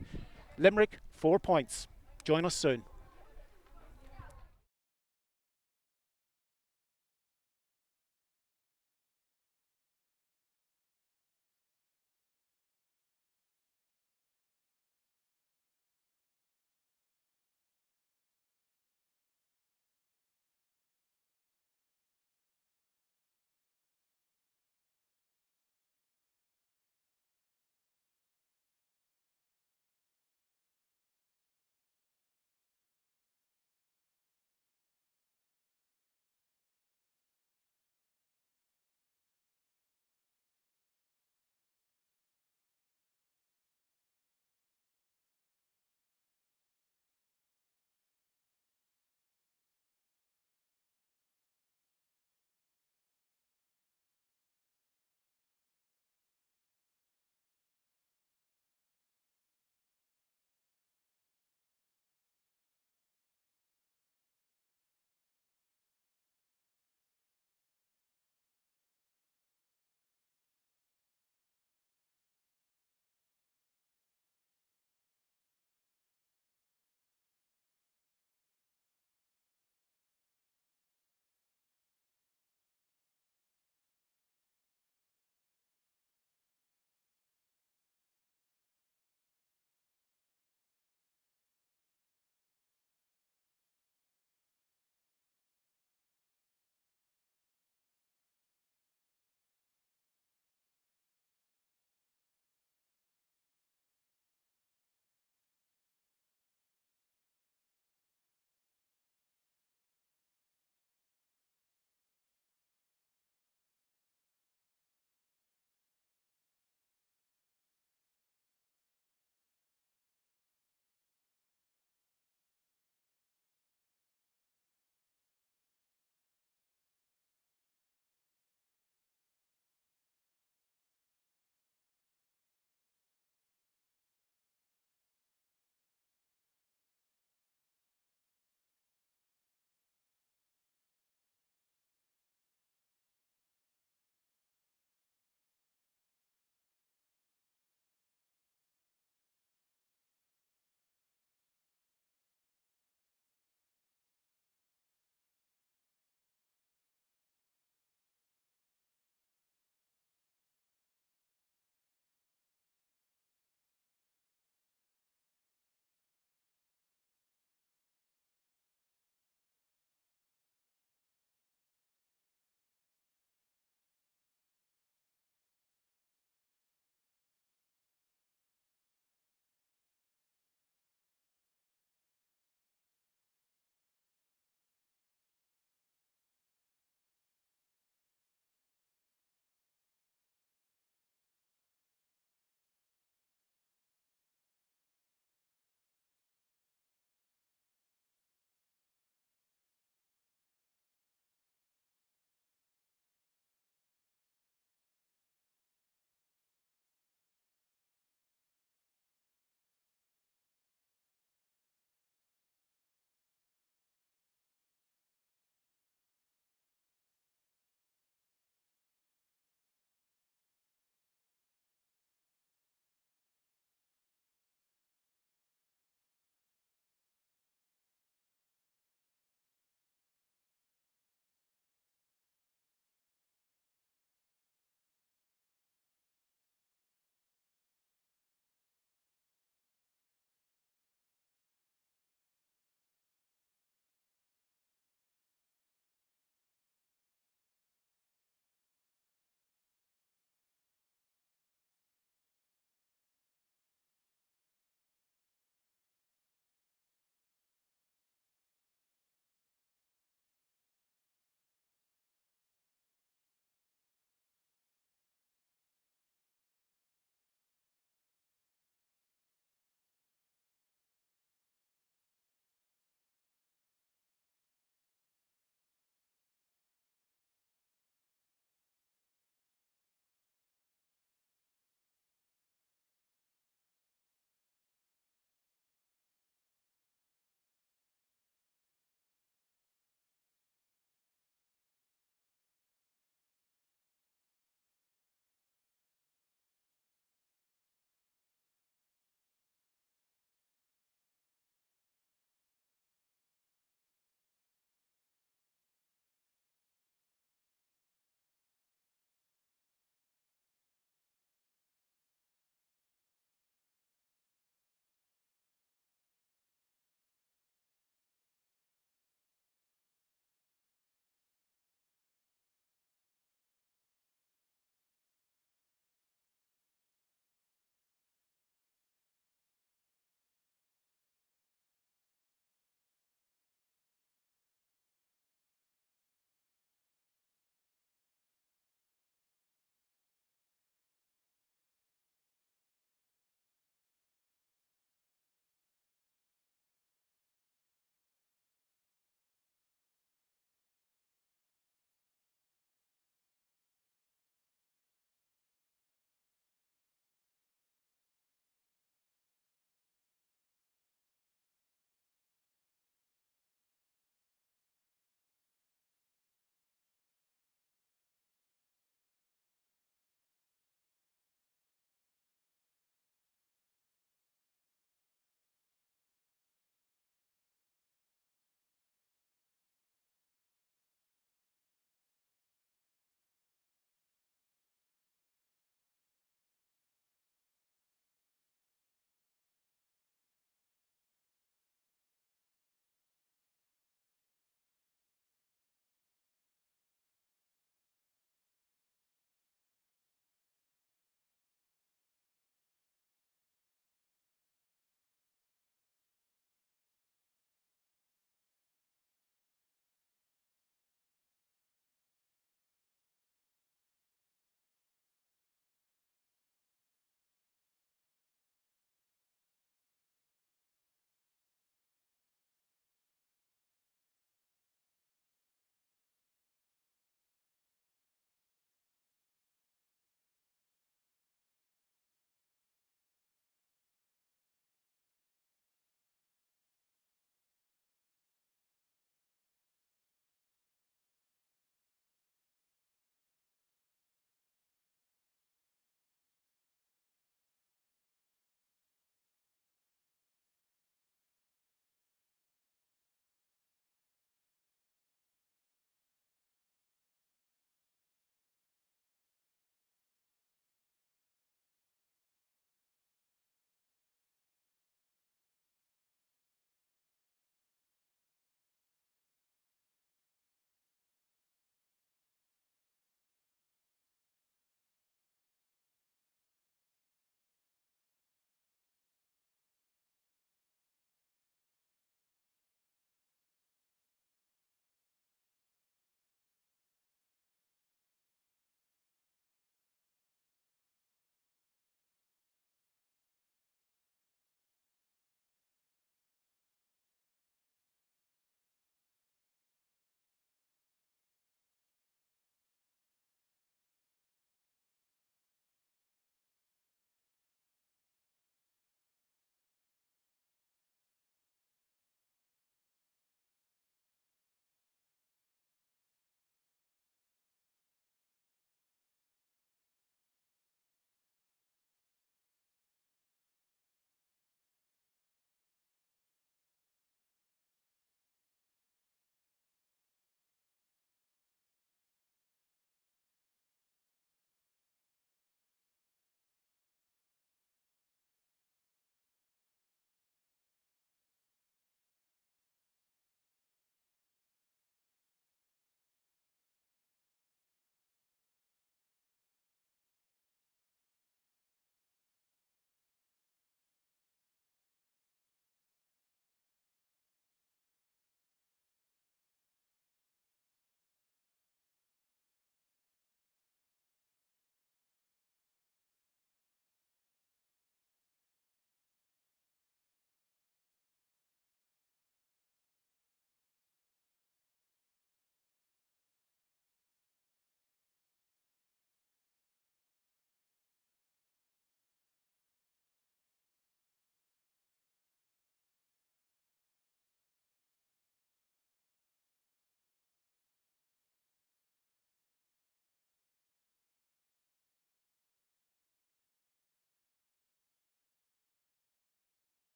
Limerick 4 points. Join us soon.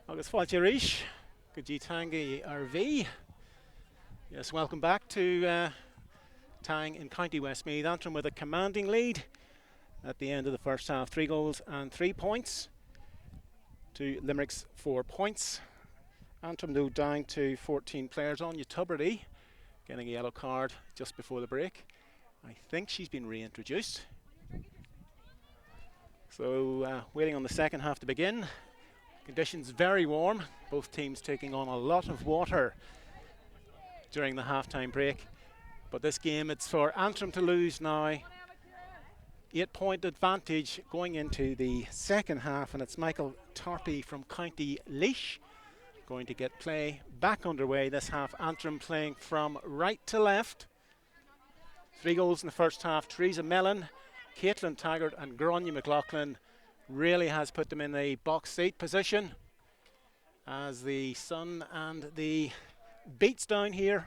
Agus fáilte ríis, go dtí Tangi RV. Yes, welcome back to Tang in County Westmeath. Antrim with a commanding lead at the end of the first half. 3 goals and 3 points to Limerick's 4 points. Antrim though down to 14 players. On Tuberty getting a yellow card just before the break. I think she's been reintroduced. So waiting on the second half to begin. Conditions very warm, both teams taking on a lot of water during the half-time break. But this game, it's for Antrim to lose now. 8-point advantage going into the second half, and it's Michael Tarpey from County Laois going to get play back underway this half. Antrim playing from right to left. 3 goals in the first half. Teresa Mellon, Caitlin Taggart and Gráinne McLaughlin really has put them in a box seat position as the sun and the beats down here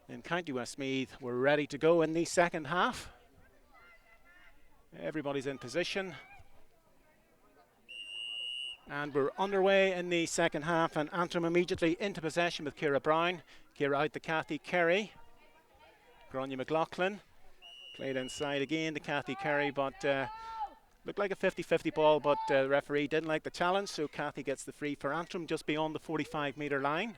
in County Westmeath were ready to go in the second half. Everybody's in position and we're underway in the second half, and Antrim immediately into possession with Ciara Brown. Ciara out to Kathy Kerry. Gráinne McLaughlin played inside again to Kathy Kerry, but looked like a 50-50 ball, but the referee didn't like the challenge, so Kathy gets the free for Antrim just beyond the 45-metre line.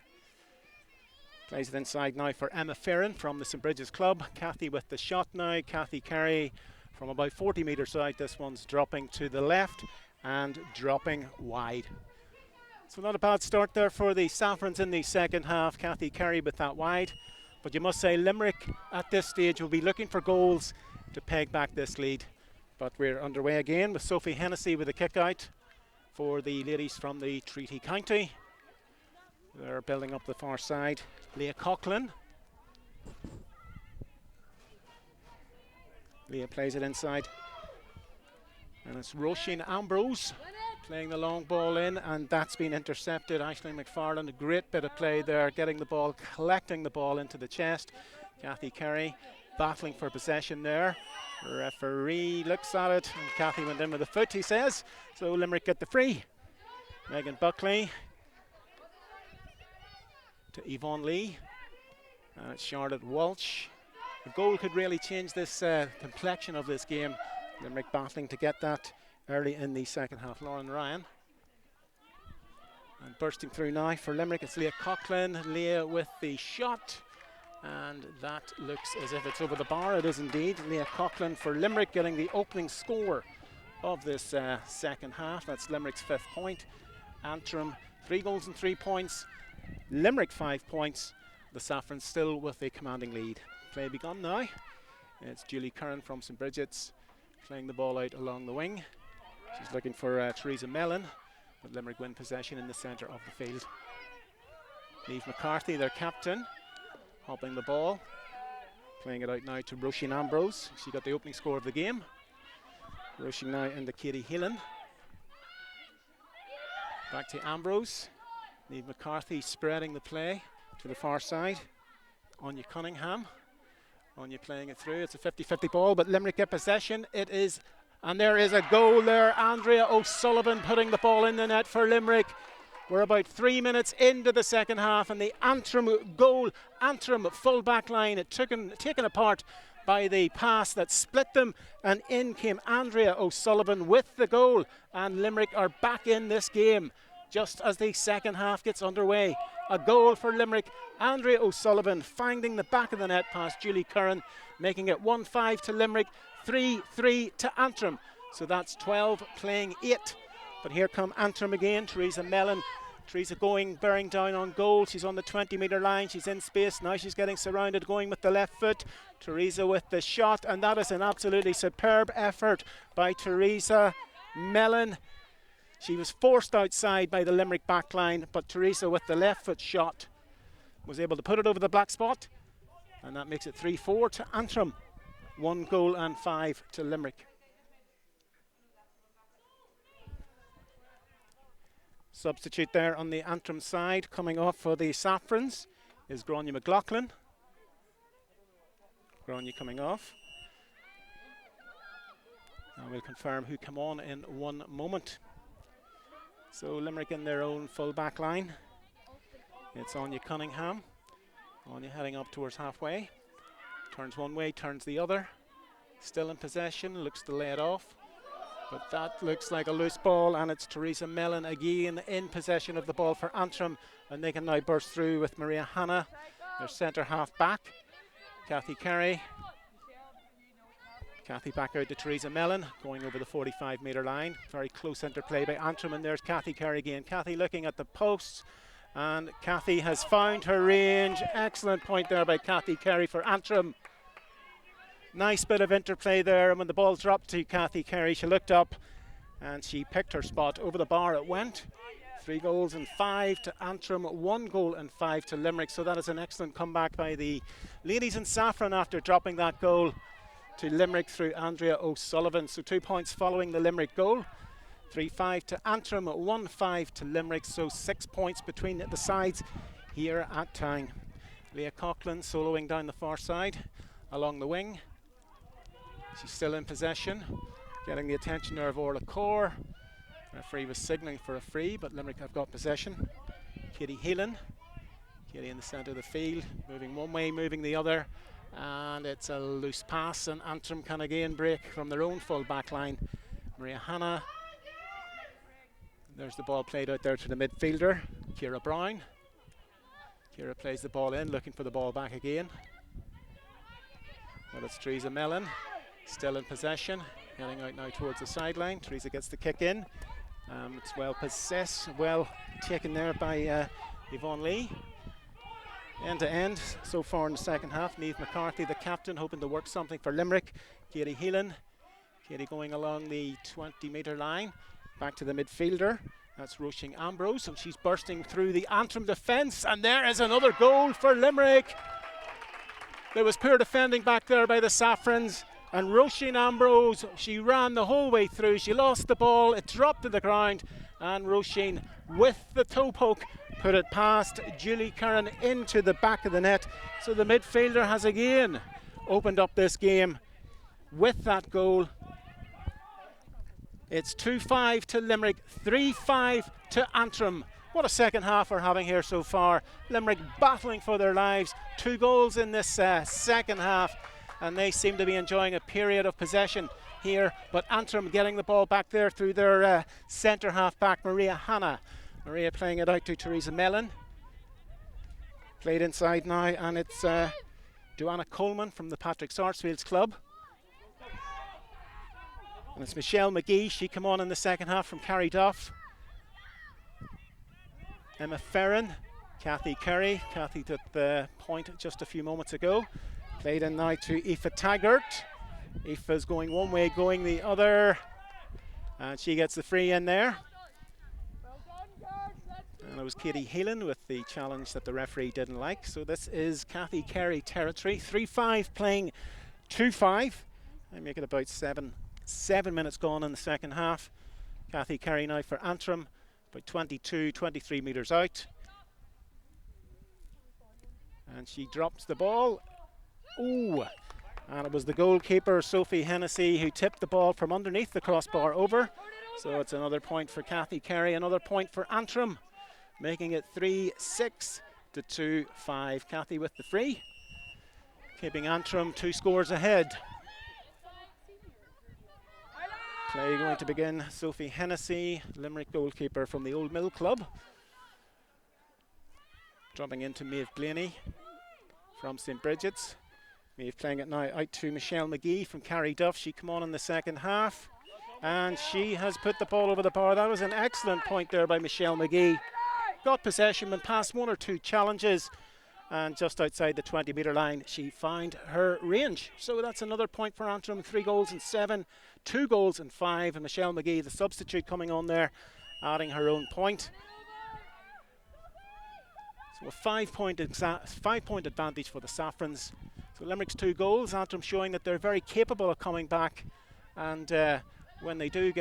Plays it inside now for Emma Ferrin from the St Bridget's Club. Kathy with the shot now. Kathy Kerry from about 40 metres out. This one's dropping to the left and dropping wide. So not a bad start there for the Saffrons in the second half. Kathy Kerry with that wide. But you must say Limerick at this stage will be looking for goals to peg back this lead. But we're underway again with Sophie Hennessy with a kick out for the ladies from the Treaty County. They're building up the far side. Leah Coughlin. Leah plays it inside. And it's Roisin Ambrose playing the long ball in, and that's been intercepted. Aisling McFarlane, a great bit of play there, getting the ball, collecting the ball into the chest. Kathy Kerry battling for possession there. Referee looks at it, and Kathy went in with a foot, he says. So Limerick get the free. Megan Buckley to Yvonne Lee. And it's Charlotte Walsh. The goal could really change this complexion of this game. Limerick battling to get that early in the second half. Lauren Ryan. And bursting through now for Limerick, it's Leah Coughlin. Leah with the shot. And that looks as if it's over the bar. It is indeed. Leah Coughlin for Limerick getting the opening score of this second half. That's Limerick's 5th point. Antrim 3 goals and 3 points. Limerick 5 points. The Saffrons still with a commanding lead. Play begun now. It's Julie Curran from St Bridget's playing the ball out along the wing. She's looking for Teresa Mellon, but Limerick win possession in the centre of the field. Niamh McCarthy, their captain, hopping the ball, playing it out now to Roisin Ambrose. She got the opening score of the game. Roisin now into Katie Heelan. Back to Ambrose. Niamh McCarthy spreading the play to the far side. Anya Cunningham. Anya playing it through. It's a 50-50 ball, but Limerick get possession. It is, and there is a goal there. Andrea O'Sullivan putting the ball in the net for Limerick. We're about 3 minutes into the second half, and the Antrim goal, Antrim full back line, taken apart by the pass that split them, and in came Andrea O'Sullivan with the goal, and Limerick are back in this game just as the second half gets underway. A goal for Limerick. Andrea O'Sullivan finding the back of the net past Julie Curran, making it 1-5 to Limerick, 3-3 to Antrim. So that's 12 playing 8. But here come Antrim again. Teresa Mellon. Teresa bearing down on goal. She's on the 20-metre line. She's in space. Now she's getting surrounded, going with the left foot. Teresa with the shot, and that is an absolutely superb effort by Teresa Mellon. She was forced outside by the Limerick backline, but Teresa with the left foot shot was able to put it over the black spot, and that makes it 3-4 to Antrim. 1 goal and 5 to Limerick. Substitute there on the Antrim side, coming off for the Saffrons is Gráinne McLaughlin. Gráinne coming off. And we'll confirm who come on in 1 moment. So Limerick in their own full back line. It's Anya Cunningham. Anya heading up towards halfway. Turns one way, turns the other. Still in possession, looks to lay it off. But that looks like a loose ball, and it's Teresa Mellon again in possession of the ball for Antrim. And they can now burst through with Maria Hanna, their centre half back. Kathy Carey. Kathy back out to Teresa Mellon, going over the 45-metre line. Very close interplay by Antrim, and there's Kathy Carey again. Kathy looking at the posts, and Kathy has found her range. Excellent point there by Kathy Carey for Antrim. Nice bit of interplay there, and when the ball dropped to Kathy Carey, she looked up and she picked her spot. Over the bar it went. 3 goals and 5 to Antrim, 1 goal and 5 to Limerick. So that is an excellent comeback by the ladies in saffron after dropping that goal to Limerick through Andrea O'Sullivan. So 2 points following the Limerick goal. 3-5 to Antrim, 1-5 to Limerick. So 6 points between the sides here at Tyne. Leah Coughlin soloing down the far side along the wing. She's still in possession, getting the attention there of Orla Core. Referee was signalling for a free, but Limerick have got possession. Katie Heelan. Katie in the centre of the field, moving one way, moving the other. And it's a loose pass, and Antrim can again break from their own full back line. Maria Hanna. There's the ball played out there to the midfielder, Ciara Brown. Ciara plays the ball in, looking for the ball back again. Well, it's Teresa Mellon, still in possession, heading out now towards the sideline. Teresa gets the kick in. It's well possessed, well taken there by Yvonne Lee. End to end so far in the second half. Niamh McCarthy, the captain, hoping to work something for Limerick. Katie Heelan. Katie going along the 20-metre line. Back to the midfielder. That's Roisin Ambrose, and she's bursting through the Antrim defence. And there is another goal for Limerick. There was poor defending back there by the Saffrons. And Roisin Ambrose, she ran the whole way through. She lost the ball, it dropped to the ground, and Roisin, with the toe poke, put it past Julie Curran into the back of the net. So the midfielder has again opened up this game with that goal. It's 2-5 to Limerick, 3-5 to Antrim. What a second half we're having here so far. Limerick battling for their lives. 2 goals in this second half, and they seem to be enjoying a period of possession here. But Antrim getting the ball back there through their centre half back, Maria Hanna. Maria playing it out to Teresa Mellon. Played inside now, and it's Joanna Coleman from the Patrick Sarsfields club. And it's Michelle McGee. She come on in the second half from Carryduff. Emma Ferrin, Kathy Curry. Kathy took the point just a few moments ago. Played in now to Aoife Taggart. Aoife's going one way, going the other. And she gets the free in there. And it was Katie Heelan with the challenge that the referee didn't like. So this is Kathy Carey territory. 3-5 playing 2-5. I make it about 7 minutes gone in the second half. Kathy Carey now for Antrim, about 23 metres out. And she drops the ball. Ooh! And it was the goalkeeper, Sophie Hennessy, who tipped the ball from underneath the crossbar over. So it's another point for Kathy Carey, another point for Antrim, making it 3-6 to 2-5. Kathy with the free, keeping Antrim 2 scores ahead. Play going to begin. Sophie Hennessy, Limerick goalkeeper from the Old Mill Club. Dropping into Maeve Blaney from St. Bridget's. Maeve playing it now out to Michelle McGee from Carryduff. She come on in the second half, and she has put the ball over the bar. That was an excellent point there by Michelle McGee. Got possession and passed 1 or 2 challenges, and just outside the 20-metre line she found her range. So that's another point for Antrim. 3 goals and 7, 2 goals and 5, and Michelle McGee, the substitute, coming on there, adding her own point. So a 5-point advantage for the Saffrons. So Limerick's 2 goals, Antrim showing that they're very capable of coming back, and when they do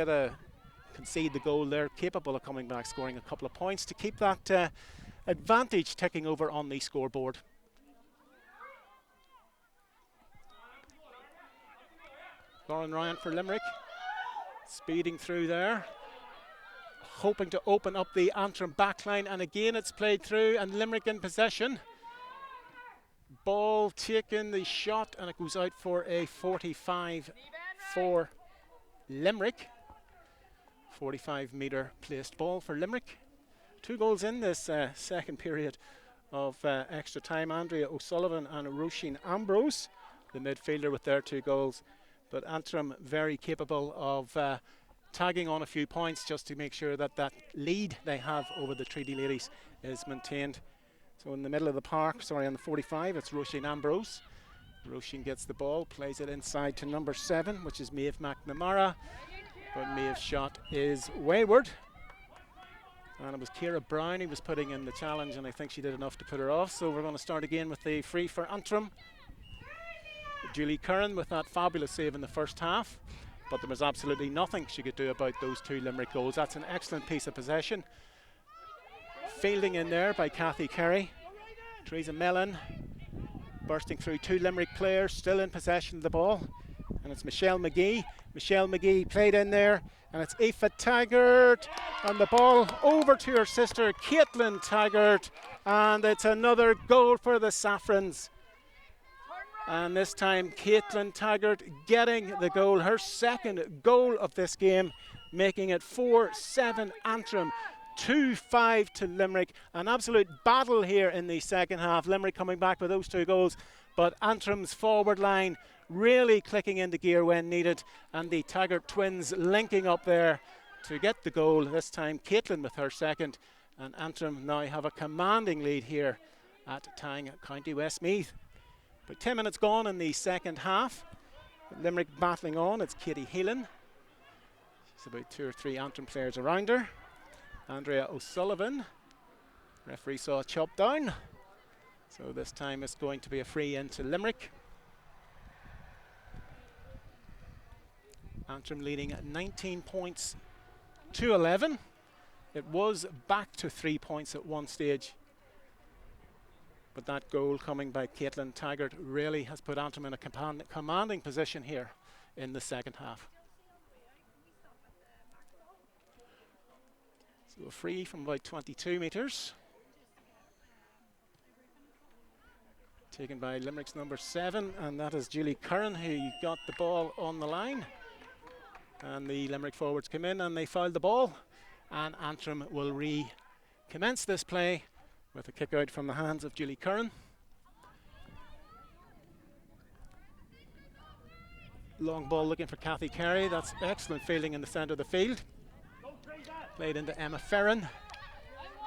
concede the goal, they're capable of coming back, scoring a couple of points to keep that advantage ticking over on the scoreboard. Lauren Ryan for Limerick, speeding through there. hoping to open up the Antrim backline, and again it's played through and Limerick in possession. Ball taken, the shot, and it goes out for a 45 for Limerick. 45-metre placed ball for Limerick. 2 goals in this second period of extra time. Andrea O'Sullivan and Roisin Ambrose, the midfielder, with their 2 goals. But Antrim very capable of tagging on a few points just to make sure that that lead they have over the Treaty Ladies is maintained. So in the middle of the park, sorry, on the 45, it's Roisin Ambrose. Roisin gets the ball, plays it inside to number 7, which is Maeve McNamara. But Maeve's shot is wayward. And it was Ciara Brown who was putting in the challenge, and I think she did enough to put her off. So we're going to start again with the free for Antrim. Julie Curran with that fabulous save in the first half, but there was absolutely nothing she could do about those 2 Limerick goals. That's an excellent piece of possession. Fielding in there by Kathy Kerry. Teresa Mellon bursting through 2 Limerick players, still in possession of the ball. And it's Michelle McGee. Michelle McGee played in there, and it's Aoife Taggart, and the ball over to her sister Caitlin Taggart, and it's another goal for the Saffrons. And this time Caitlin Taggart getting the goal, her second goal of this game, making it 4-7 Antrim, 2-5 to Limerick. An absolute battle here in the second half. Limerick coming back with those 2 goals, but Antrim's forward line really clicking into gear when needed, and the Taggart twins linking up there to get the goal. This time Caitlin with her second, and Antrim now have a commanding lead here at Tang, County Westmeath. About 10 minutes gone in the second half. Limerick battling on. It's Katie Heelan. She's about 2 or 3 Antrim players around her. Andrea O'Sullivan. Referee saw a chop down. So this time it's going to be a free into Limerick. Antrim leading at 19 points to 11. It was back to 3 points at one stage. But that goal coming by Caitlin Taggart really has put Antrim in a commanding position here in the second half. So a free from about 22 metres. Taken by Limerick's number 7, and that is Julie Curran, who got the ball on the line. And the Limerick forwards come in and they fouled the ball, and Antrim will recommence this play with a kick out from the hands of Julie Curran. Long ball looking for Kathy Carey. That's excellent fielding in the centre of the field. Played into Emma Ferrin.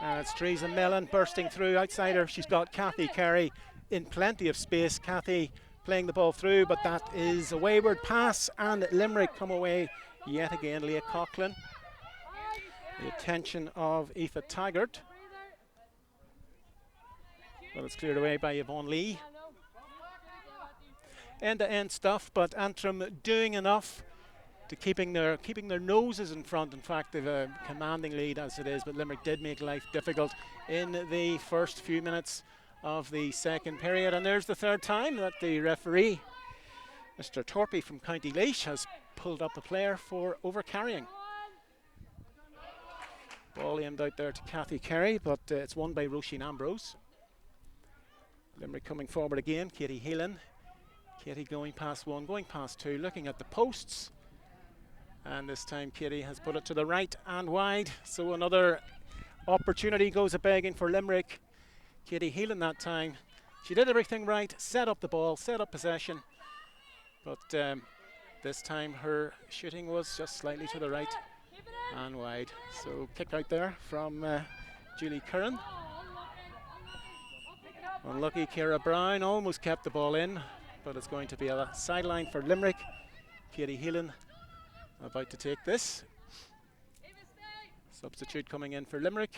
And it's Teresa Mellon bursting through outside her. She's got Kathy Carey in plenty of space. Kathy playing the ball through, but that is a wayward pass, and Limerick come away yet again. Leah Coughlin. The attention of Aoife Taggart. Well, it's cleared away by Yvonne Lee. End-to-end stuff, but Antrim doing enough to keeping their noses in front. In fact, they've a commanding lead as it is, but Limerick did make life difficult in the first few minutes of the second period. And there's the third time that the referee, Mr. Torpy from County Laois, has pulled up a player for overcarrying. Ball aimed out there to Kathy Carey, but it's won by Roisin Ambrose. Limerick coming forward again. Katie Heelan. Katie going past 1, going past 2, looking at the posts. And this time Katie has put it to the right and wide. So another opportunity goes a-begging for Limerick. Katie Heelan that time. She did everything right, set up the ball, set up possession. But this time her shooting was just slightly to the right and wide. So kick out there from Julie Curran. Unlucky Ciara Brown almost kept the ball in, but it's going to be a sideline for Limerick. Katie Heelan about to take this. Substitute coming in for Limerick.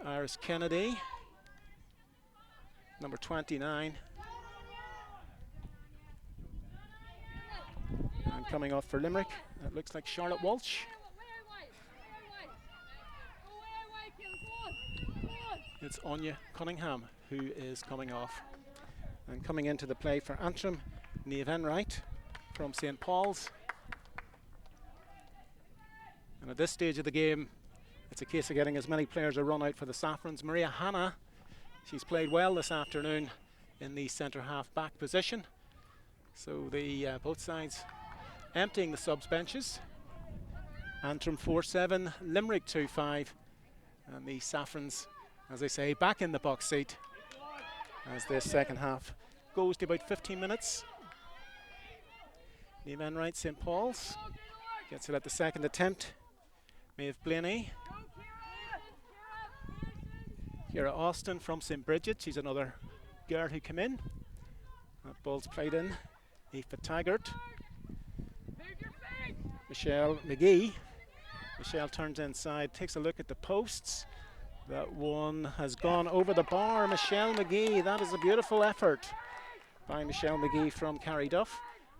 Iris Kennedy, number 29. And coming off for Limerick, it looks like Charlotte Walsh. It's Anya Cunningham who is coming off. And coming into the play for Antrim, Niamh Enright from St. Paul's. at this stage of the game, it's a case of getting as many players a run out for the Saffrons. Maria Hanna, she's played well this afternoon in the centre half back position. So the both sides emptying the subs benches. Antrim 4-7, Limerick 2-5, and the Saffrons, as I say, back in the box seat as this second half goes to about 15 minutes. Niamh Enright, St. Paul's, gets it at the second attempt. Maeve Blaney. Ciara Austin from St. Bridget, she's another girl who came in. That ball's played in. Aoife Taggart. Michelle McGee. Michelle turns inside, takes a look at the posts. That one has gone over the bar. Michelle McGee, that is a beautiful effort by Michelle McGee from Carryduff.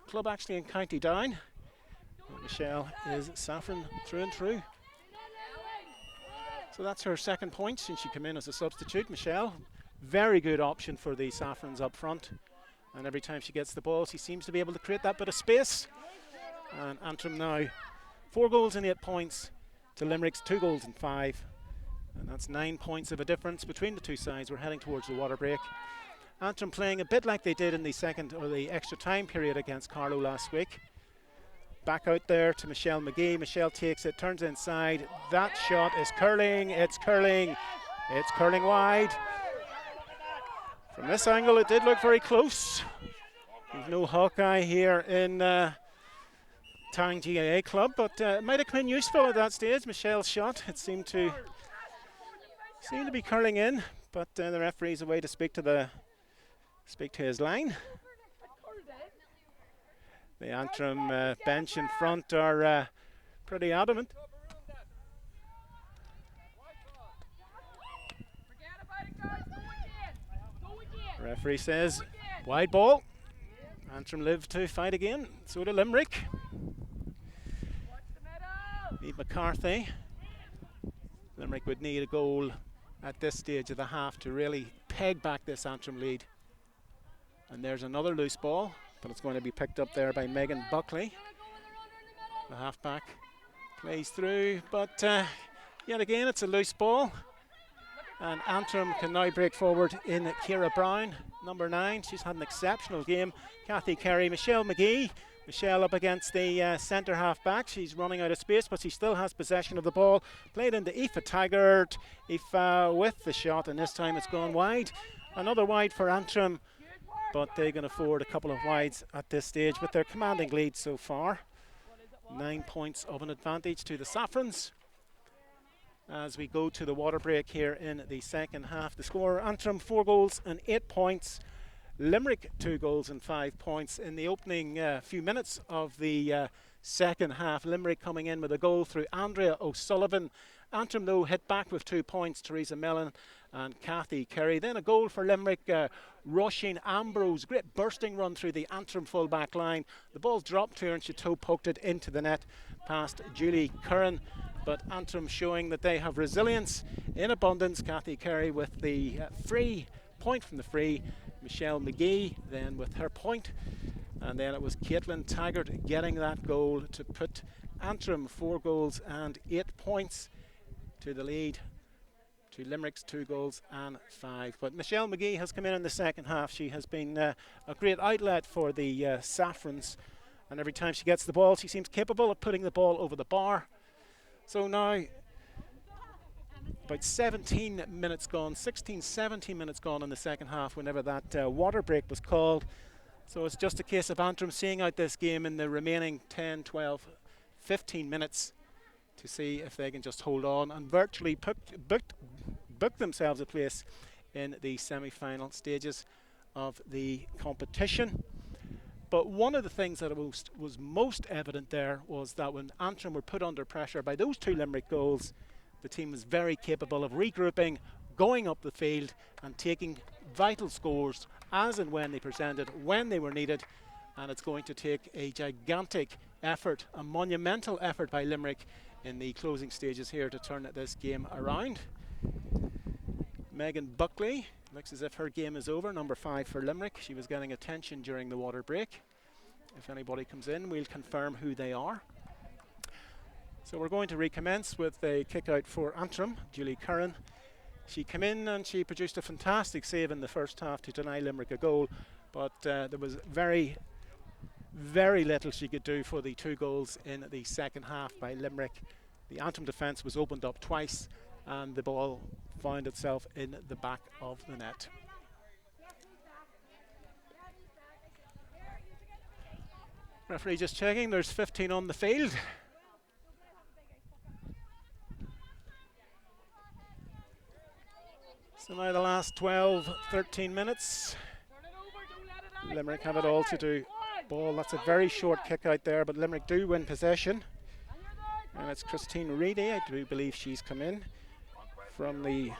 Club actually in County Down. But Michelle is Saffron through and through. So that's her second point since she came in as a substitute. Michelle, very good option for the Saffrons up front. And every time she gets the ball, she seems to be able to create that bit of space. And Antrim now 4 goals and 8 points to Limerick's 2 goals and 5. And that's 9 points of a difference between the two sides. We're heading towards the water break. Antrim playing a bit like they did in the second or the extra time period against Carlow last week. Back out there to Michelle McGee. Michelle takes it, turns inside. That shot is curling. It's curling. It's curling wide. From this angle, it did look very close. There's no Hawkeye here in Tang GAA club, but it might have been useful at that stage. Michelle's shot, it seemed to be curling in, but the referee's away to speak to his line. The Antrim bench in front are pretty adamant. The referee says wide ball. Antrim live to fight again. So do Limerick. Need McCarthy. Limerick would need a goal at this stage of the half to really peg back this Antrim lead. And there's another loose ball, but it's going to be picked up there by Megan Buckley. The halfback plays through, but yet again it's a loose ball. And Antrim can now break forward in Ciara Brown, number 9. She's had an exceptional game. Kathy Carey, Michelle McGee. Michelle up against the centre half back. She's running out of space, but she still has possession of the ball. Played into Aoife Taggart. Aoife with the shot, and this time it's gone wide. Another wide for Antrim, but they can afford a couple of wides at this stage with their commanding lead so far. 9 points of an advantage to the Saffrons. As we go to the water break here in the second half, the score: Antrim 4 goals and 8 points. Limerick 2 goals and 5 points. In the opening few minutes of the second half, Limerick coming in with a goal through Andrea O'Sullivan. Antrim though hit back with 2 points, Teresa Mellon and Kathy Kerry. Then a goal for Limerick, Roisin Ambrose. Great bursting run through the Antrim full back line. The ball dropped to her and she toe poked it into the net past Julie Curran. But Antrim showing that they have resilience in abundance. Kathy Kerry with the free point from the free. Michelle McGee then with her point. And then it was Caitlin Taggart getting that goal to put Antrim 4 goals and 8 points to the lead to Limerick's 2 goals and 5. But Michelle McGee has come in the second half. She has been a great outlet for the Saffrons. And every time she gets the ball, she seems capable of putting the ball over the bar. So now, about 17 minutes gone, 16, 17 minutes gone in the second half whenever that water break was called. So it's just a case of Antrim seeing out this game in the remaining 10, 12, 15 minutes to see if they can just hold on and virtually book themselves a place in the semi-final stages of the competition. But one of the things that was most evident there was that when Antrim were put under pressure by those 2 Limerick goals, the team was very capable of regrouping, going up the field and taking vital scores as and when they presented, when they were needed. And it's going to take a gigantic effort, a monumental effort by Limerick in the closing stages here to turn this game around. Megan Buckley looks as if her game is over, number 5 for Limerick. She was getting attention during the water break. If anybody comes in, we'll confirm who they are. So we're going to recommence with a kick out for Antrim. Julie Curran. She came in and she produced a fantastic save in the first half to deny Limerick a goal, but there was very little she could do for the 2 goals in the second half by Limerick. The Antrim defence was opened up twice and the ball found itself in the back of the net. Referee just checking, there's 15 on the field. So now the last 12-13 minutes. Limerick have it all to do. Ball, that's a very short kick out there, but Limerick do win possession. And it's Christine Reedy, I do believe she's come in from the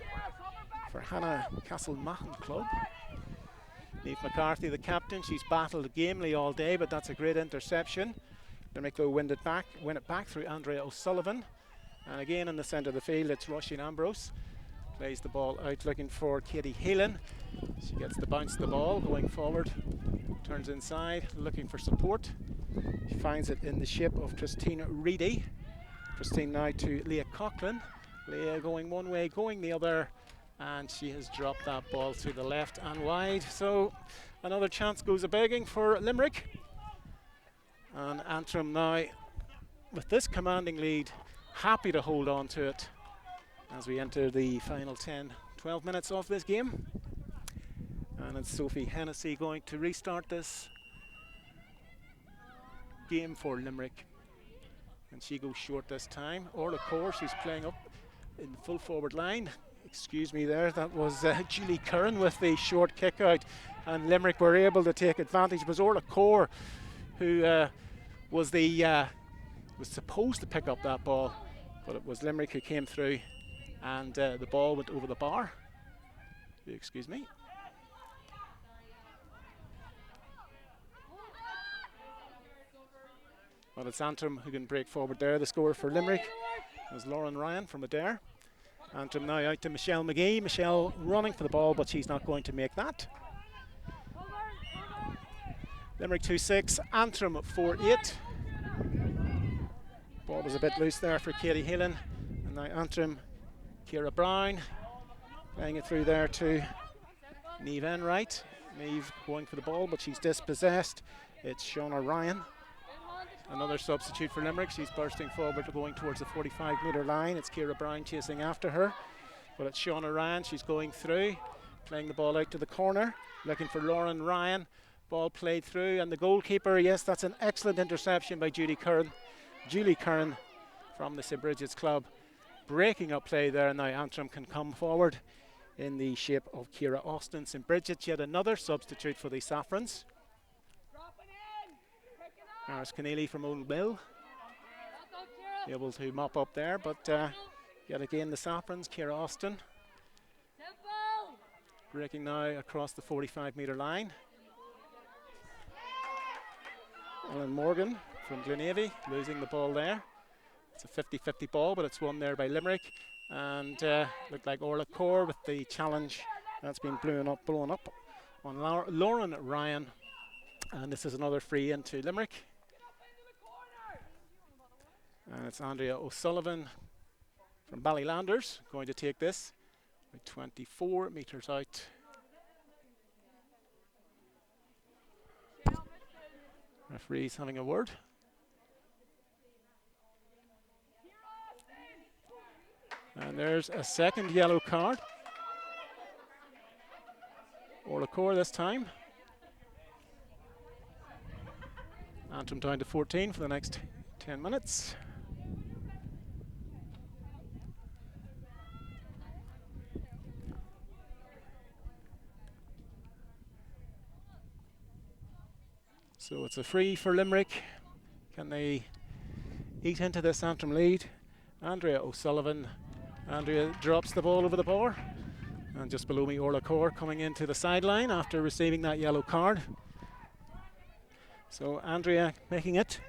Hannah Castlemahan club. Niamh McCarthy, the captain, she's battled gamely all day, but that's a great interception. Limerick though win it back through Andrea O'Sullivan. And again in the centre of the field, it's Roisin Ambrose. Plays the ball out looking for Katie Heelan. She gets the bounce of the ball going forward, turns inside looking for support. She finds it in the shape of Christine Reedy. Christine now to Leah Coughlin. Leah going one way, going the other, and she has dropped that ball to the left and wide. So another chance goes a-begging for Limerick. And Antrim now, with this commanding lead, happy to hold on to it as we enter the final 10-12 minutes of this game. And it's Sophie Hennessy going to restart this game for Limerick. And she goes short this time. Orla Core, she's playing up in the full forward line. Excuse me there, that was Julie Curran with the short kick out. And Limerick were able to take advantage. It was Orla Core who was supposed to pick up that ball, but it was Limerick who came through and the ball went over the bar. Excuse me. Well, it's Antrim who can break forward there. The scorer for Limerick was Lauren Ryan from Adair. Antrim now out to Michelle McGee. Michelle running for the ball, but she's not going to make that. Limerick 2-6, Antrim 4-8. Ball was a bit loose there for Katie Heelan. And now Antrim, Ciara Brown, playing it through there to Niamh Enright. Niamh going for the ball, but she's dispossessed. It's Shauna Ryan. Another substitute for Limerick. She's bursting forward, going towards the 45-metre line. It's Ciara Brown chasing after her, but it's Shauna Ryan. She's going through, playing the ball out to the corner, looking for Lauren Ryan. Ball played through, and the goalkeeper, yes, that's an excellent interception by Julie Curran from the St. Bridget's Club. Breaking up play there, and now Antrim can come forward in the shape of Ciara Austin. St. Bridget's yet another substitute for the Saffrons. Aris Keneally from Old Mill, able to mop up there, but yet again the Saffrons, Ciara Austin. Breaking now across the 45-metre line. Ellen Morgan from Glenavy losing the ball there. It's a 50-50 ball, but it's won there by Limerick. And looked like Orla Core with the challenge that's been blown up on Lauren Ryan. And this is another free into Limerick. And it's Andrea O'Sullivan from Ballylanders going to take this with 24 metres out. Referee's having a word. And there's a second yellow card. Orla Core this time. Antrim down to 14 for the next 10 minutes. So it's a free for Limerick. Can they eat into this Antrim lead? Andrea O'Sullivan. Andrea drops the ball over the bar. And just below me, Orla Core coming into the sideline after receiving that yellow card. So Andrea making it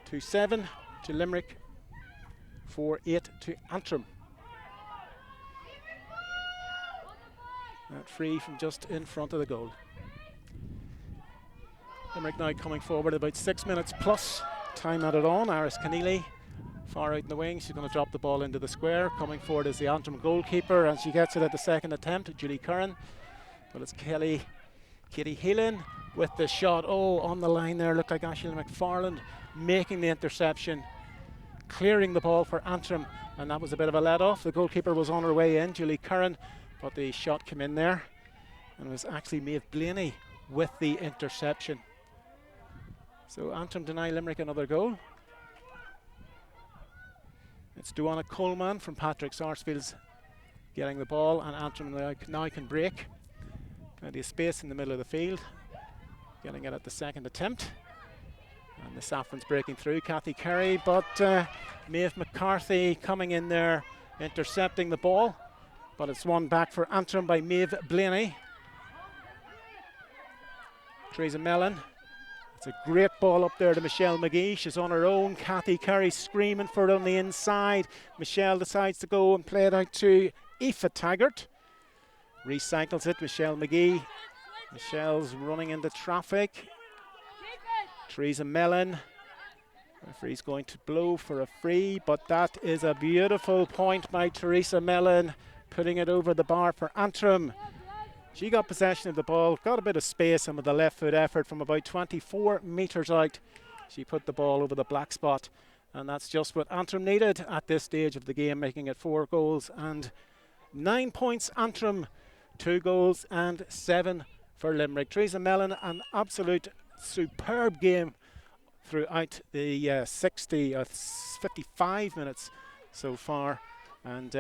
2-7 to Limerick, 4-8 to Antrim. That free from just in front of the goal. Limerick now coming forward about 6 minutes plus time at it on. Aris Keneally far out in the wing. She's going to drop the ball into the square. Coming forward is the Antrim goalkeeper, and she gets it at the second attempt, Julie Curran. But it's Katie Heelan with the shot. Oh, on the line there, looked like Ashley McFarland making the interception, clearing the ball for Antrim, and that was a bit of a let off. The goalkeeper was on her way in, Julie Curran, but the shot came in there, and it was actually Maeve Blaney with the interception. So Antrim deny Limerick another goal. It's Duana Coleman from Patrick Sarsfield's getting the ball, and Antrim now can break. Plenty of space in the middle of the field. Getting it at the second attempt. And the Saffrons breaking through. Kathy Carey, but Maeve McCarthy coming in there, intercepting the ball. But it's won back for Antrim by Maeve Blaney. Teresa Mellon. It's a great ball up there to Michelle McGee. She's on her own. Kathy Carey screaming for it on the inside. Michelle decides to go and play it out to Aoife Taggart. Recycles it, Michelle McGee. Michelle's running into traffic. Teresa Mellon. Referee's going to blow for a free, but that is a beautiful point by Teresa Mellon, putting it over the bar for Antrim. She got possession of the ball, got a bit of space, and with a left foot effort from about 24 metres out, she put the ball over the black spot. And that's just what Antrim needed at this stage of the game, making it 4 goals and 9 points Antrim, 2 goals and 7 for Limerick. Teresa Mellon, an absolute superb game throughout the 55 minutes so far, and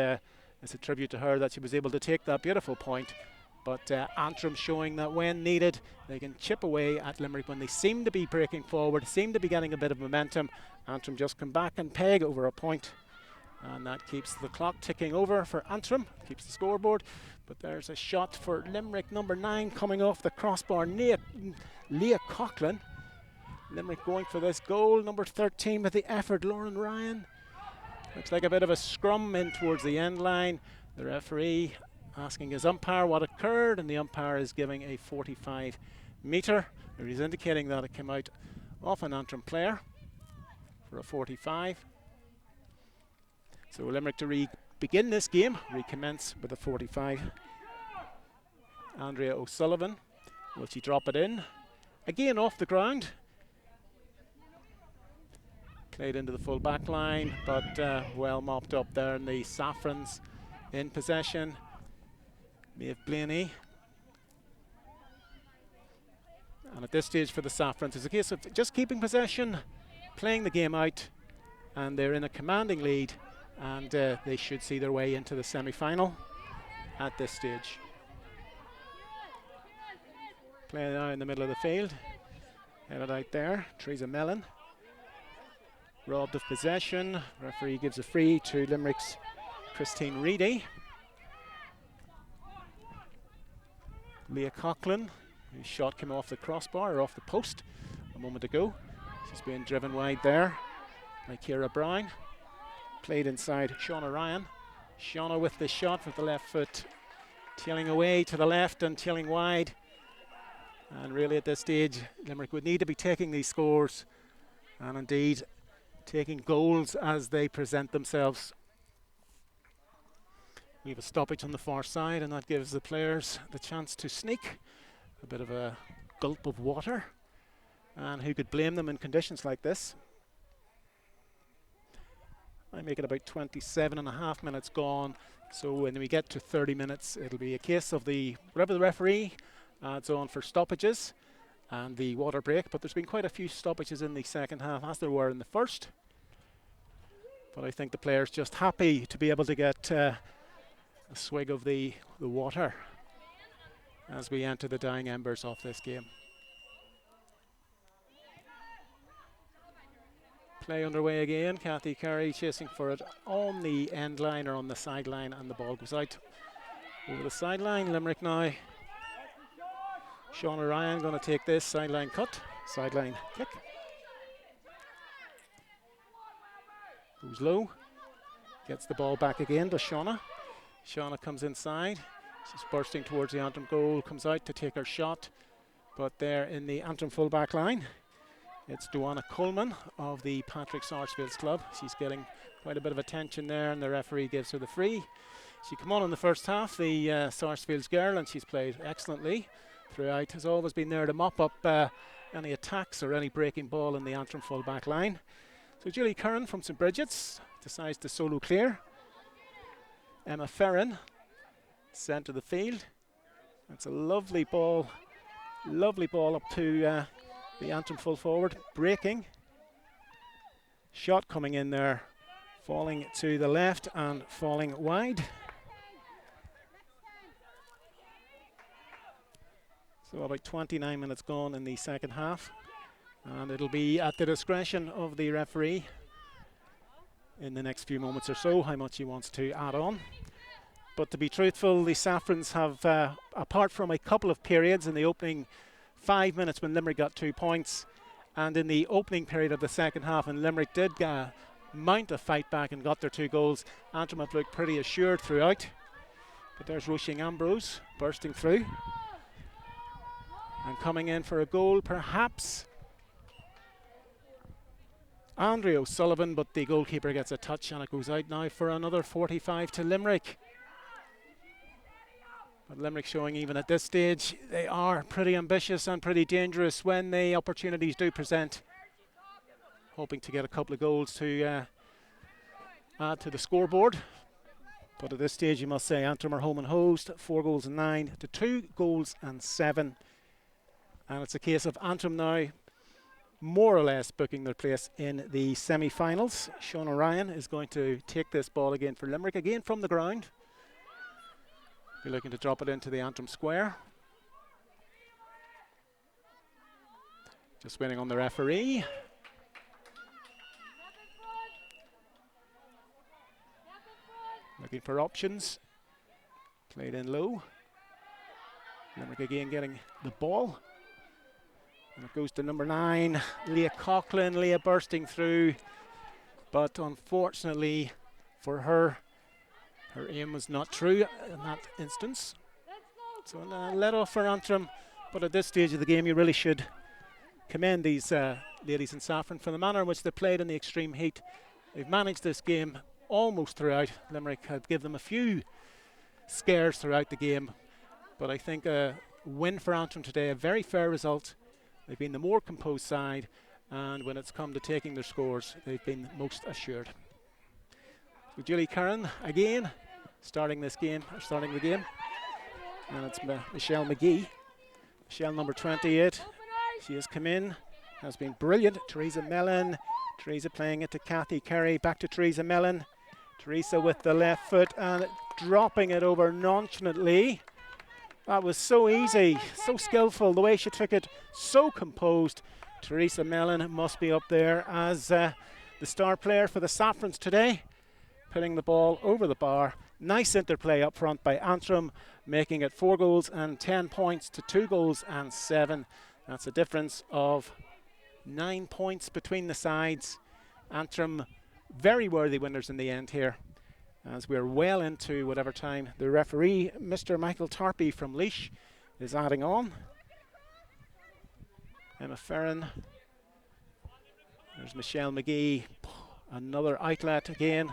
it's a tribute to her that she was able to take that beautiful point. But Antrim showing that when needed, they can chip away at Limerick when they seem to be breaking forward, seem to be getting a bit of momentum. Antrim just come back and peg over a point, and that keeps the clock ticking over for Antrim, keeps the scoreboard. But there's a shot for Limerick, number 9, coming off the crossbar, Leah Coughlin. Limerick going for this goal, number 13 with the effort, Lauren Ryan. Looks like a bit of a scrum in towards the end line. The referee asking his umpire what occurred, and the umpire is giving a 45 metre. He's indicating that it came out off an Antrim player for a 45. So Limerick to begin this game, recommence with a 45. Andrea O'Sullivan, will she drop it in? Again off the ground. Played into the full back line, but well mopped up there, and the Saffrons in possession. Maeve Blaney. And at this stage for the Saffrons, it's a case of just keeping possession, playing the game out, and they're in a commanding lead, and they should see their way into the semi-final at this stage. Playing now in the middle of the field. Headed out there, Teresa Mellon. Robbed of possession. Referee gives a free to Limerick's Christine Reedy. Leah Coughlin, whose shot came off the crossbar, or off the post a moment ago. She's being driven wide there by Ciara Brown. Played inside Shauna Ryan. Shauna with the shot with the left foot, tailing away to the left and tailing wide. And really at this stage, Limerick would need to be taking these scores, and indeed taking goals as they present themselves. We have a stoppage on the far side, and that gives the players the chance to sneak a bit of a gulp of water. And who could blame them in conditions like this? I make it about 27.5 minutes gone. So when we get to 30 minutes, it'll be a case of whatever the referee adds on for stoppages and the water break. But there's been quite a few stoppages in the second half, as there were in the first. But I think the players just happy to be able to get a swig of the water as we enter the dying embers of this game. Play underway again. Kathy Carey chasing for it on the end line or on the sideline, and the ball goes out over the sideline. Limerick now. Shauna Ryan going to take this sideline cut, sideline kick. Goes low, gets the ball back again to Shauna. Shauna comes inside. She's bursting towards the Antrim goal, comes out to take her shot, but there in the Antrim full back line It's Duana Coleman of the Patrick Sarsfields Club. She's getting quite a bit of attention there, and the referee gives her the free. She came on in the first half, the Sarsfields girl, and she's played excellently throughout. Has always been there to mop up any attacks or any breaking ball in the Antrim full back line. So Julie Curran from St Bridget's decides to solo clear. Emma Ferrin sent to the field. That's a lovely ball up to the Antrim full forward, breaking. Shot coming in there, falling to the left and falling wide. So about 29 minutes gone in the second half, and it'll be at the discretion of the referee in the next few moments or so how much he wants to add on. But to be truthful, the Saffrons have, apart from a couple of periods in the opening 5 minutes when Limerick got 2 points, and in the opening period of the second half when Limerick did mount a fight back and got their 2 goals, Antrim have looked pretty assured throughout. But there's Roisin Ambrose bursting through and coming in for a goal, perhaps Andrea O'Sullivan, but the goalkeeper gets a touch and it goes out now for another 45 to Limerick. But Limerick showing even at this stage they are pretty ambitious and pretty dangerous when the opportunities do present. Hoping to get a couple of goals to add to the scoreboard. But at this stage you must say Antrim are home and host, 4 goals and 9 to 2 goals and 7. And it's a case of Antrim now more or less booking their place in the semi-finals. Sean O'Ryan is going to take this ball again for Limerick, again from the ground. Be looking to drop it into the Antrim square. Just waiting on the referee. Looking for options. Played in low. Limerick again getting the ball. And it goes to number 9, Leah Coughlin. Leah bursting through. But unfortunately for her, her aim was not true in that instance. So let off for Antrim. But at this stage of the game, you really should commend these ladies in saffron for the manner in which they played in the extreme heat. They've managed this game almost throughout. Limerick had given them a few scares throughout the game. But I think a win for Antrim today, a very fair result. They've been the more composed side, and when it's come to taking their scores, they've been most assured. So Julie Curran again starting the game, and it's Michelle McGee. Michelle number 28. She has come in, has been brilliant. Teresa Mellon. Teresa playing it to Kathy Kerry. Back to Teresa Mellon. Teresa with the left foot and dropping it over nonchalantly. That was so easy, so skillful, the way she took it, so composed. Teresa Mellon must be up there as the star player for the Saffrons today, putting the ball over the bar. Nice interplay up front by Antrim, making it 4 goals and 10 points to 2 goals and 7. That's a difference of 9 points between the sides. Antrim very worthy winners in the end here, as we're well into whatever time the referee, Mr. Michael Tarpey from Laois, is adding on. Emma Ferrin. There's Michelle McGee. Another outlet again.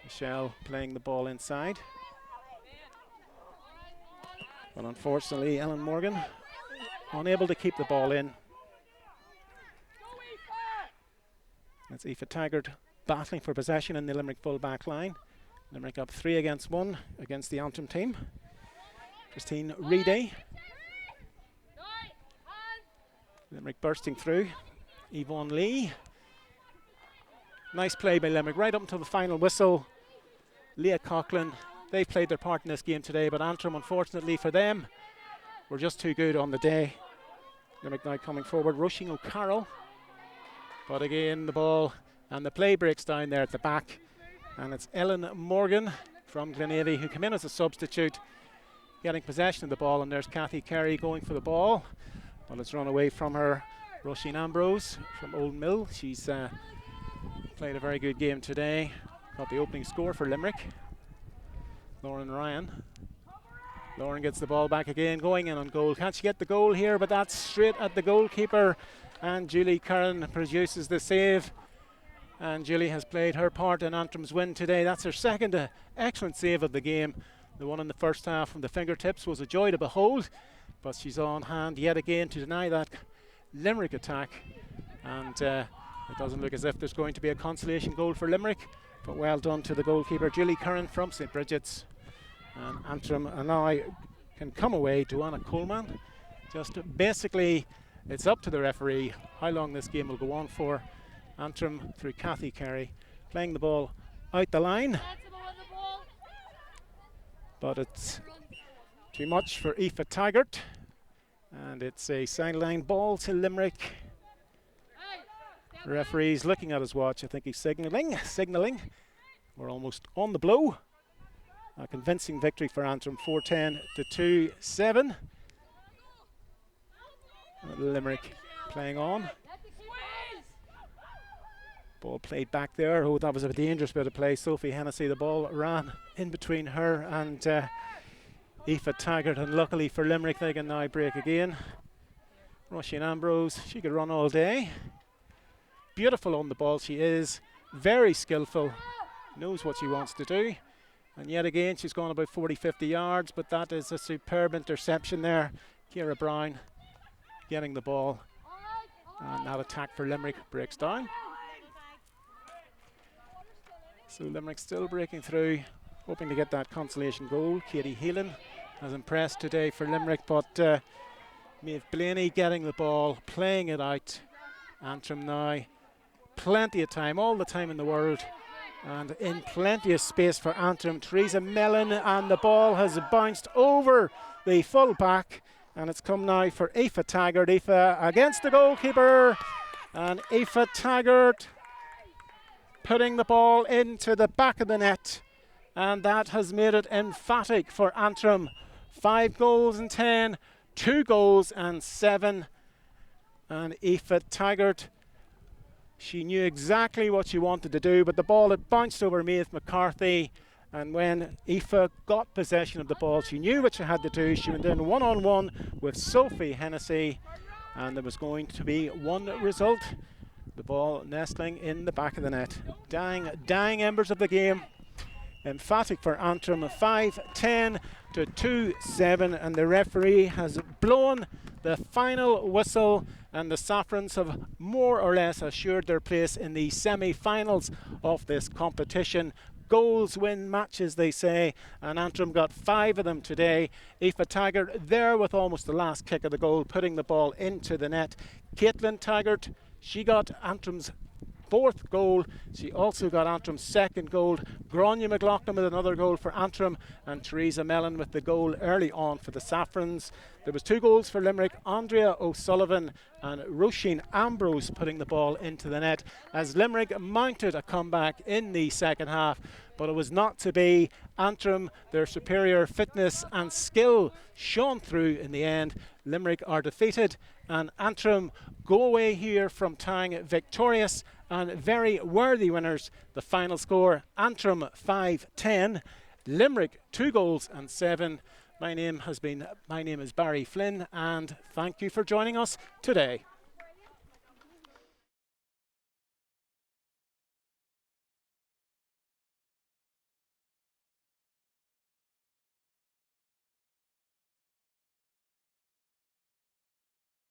Michelle playing the ball inside. But unfortunately, Ellen Morgan unable to keep the ball in. That's Aoife Taggart battling for possession in the Limerick full back line. Limerick up 3 against 1 against the Antrim team. Christine Reedy. Limerick bursting through. Yvonne Lee. Nice play by Limerick right up until the final whistle. Leah Coughlin, they've played their part in this game today, but Antrim, unfortunately for them, were just too good on the day. Limerick now coming forward. Roisin O'Carroll. But again, the ball and the play breaks down there at the back. And it's Ellen Morgan from Glenavy who came in as a substitute, getting possession of the ball. And there's Kathy Kerry going for the ball. Well, it's run away from her. Roisin Ambrose from Old Mill. She's played a very good game today. Got the opening score for Limerick. Lauren Ryan. Lauren gets the ball back again, going in on goal. Can't she get the goal here? But that's straight at the goalkeeper. and Julie Curran produces the save. And Julie has played her part in Antrim's win today. That's her second excellent save of the game. The one in the first half from the fingertips was a joy to behold, but she's on hand yet again to deny that Limerick attack. And it doesn't look as if there's going to be a consolation goal for Limerick, but well done to the goalkeeper Julie Curran from St. Bridget's. And Antrim now can come away. Duana Coleman, just basically it's up to the referee how long this game will go on for. Antrim through Kathy Carey playing the ball out the line, but it's too much for Aoife Taggart, and it's a sideline ball to Limerick. The referee's looking at his watch. I think he's signalling. We're almost on the blow. A convincing victory for Antrim, 4-10 to 2-7. Limerick playing on. Ball played back there. Oh, that was a dangerous bit of play. Sophie Hennessy, the ball ran in between her and Aoife Taggart, and luckily for Limerick they can now break again. Roisin Ambrose, she could run all day. Beautiful on the ball she is, very skillful, knows what she wants to do. And yet again she's gone about 40-50 yards, but that is a superb interception there. Ciara Brown getting the ball, and that attack for Limerick breaks down. So Limerick still breaking through, hoping to get that consolation goal. Katie Heelan has impressed today for Limerick, but Maeve Blaney getting the ball, playing it out. Antrim now, plenty of time, all the time in the world, and in plenty of space for Antrim. Teresa Mellon, and the ball has bounced over the full back, and it's come now for Aoife Taggart. Aoife against the goalkeeper, and Aoife Taggart putting the ball into the back of the net, and that has made it emphatic for Antrim. 5 goals and 10, 2 goals and 7. And Aoife Taggart, she knew exactly what she wanted to do, but the ball had bounced over Maeve McCarthy, and when Aoife got possession of the ball, she knew what she had to do. She went in one-on-one with Sophie Hennessy, and there was going to be one result. The ball nestling in the back of the net. Dying embers of the game. Emphatic for Antrim, 5-10 to 2-7, and the referee has blown the final whistle, and the Saffrons have more or less assured their place in the semi-finals of this competition. Goals win matches, they say, and Antrim got 5 of them today. Aoife Taggart there with almost the last kick of the goal, putting the ball into the net. Caitlin Taggart, she got Antrim's 4th goal. She also got Antrim's 2nd goal. Gráinne McLaughlin with another goal for Antrim, and Teresa Mellon with the goal early on for the Saffrons. There was 2 goals for Limerick. Andrea O'Sullivan and Roisin Ambrose putting the ball into the net as Limerick mounted a comeback in the second half, but it was not to be. Antrim, their superior fitness and skill shone through in the end. Limerick are defeated, and Antrim go away here from Tang victorious and very worthy winners. The final score, Antrim 5-10, Limerick 2 goals and 7. My name is Barry Flynn, and thank you for joining us today.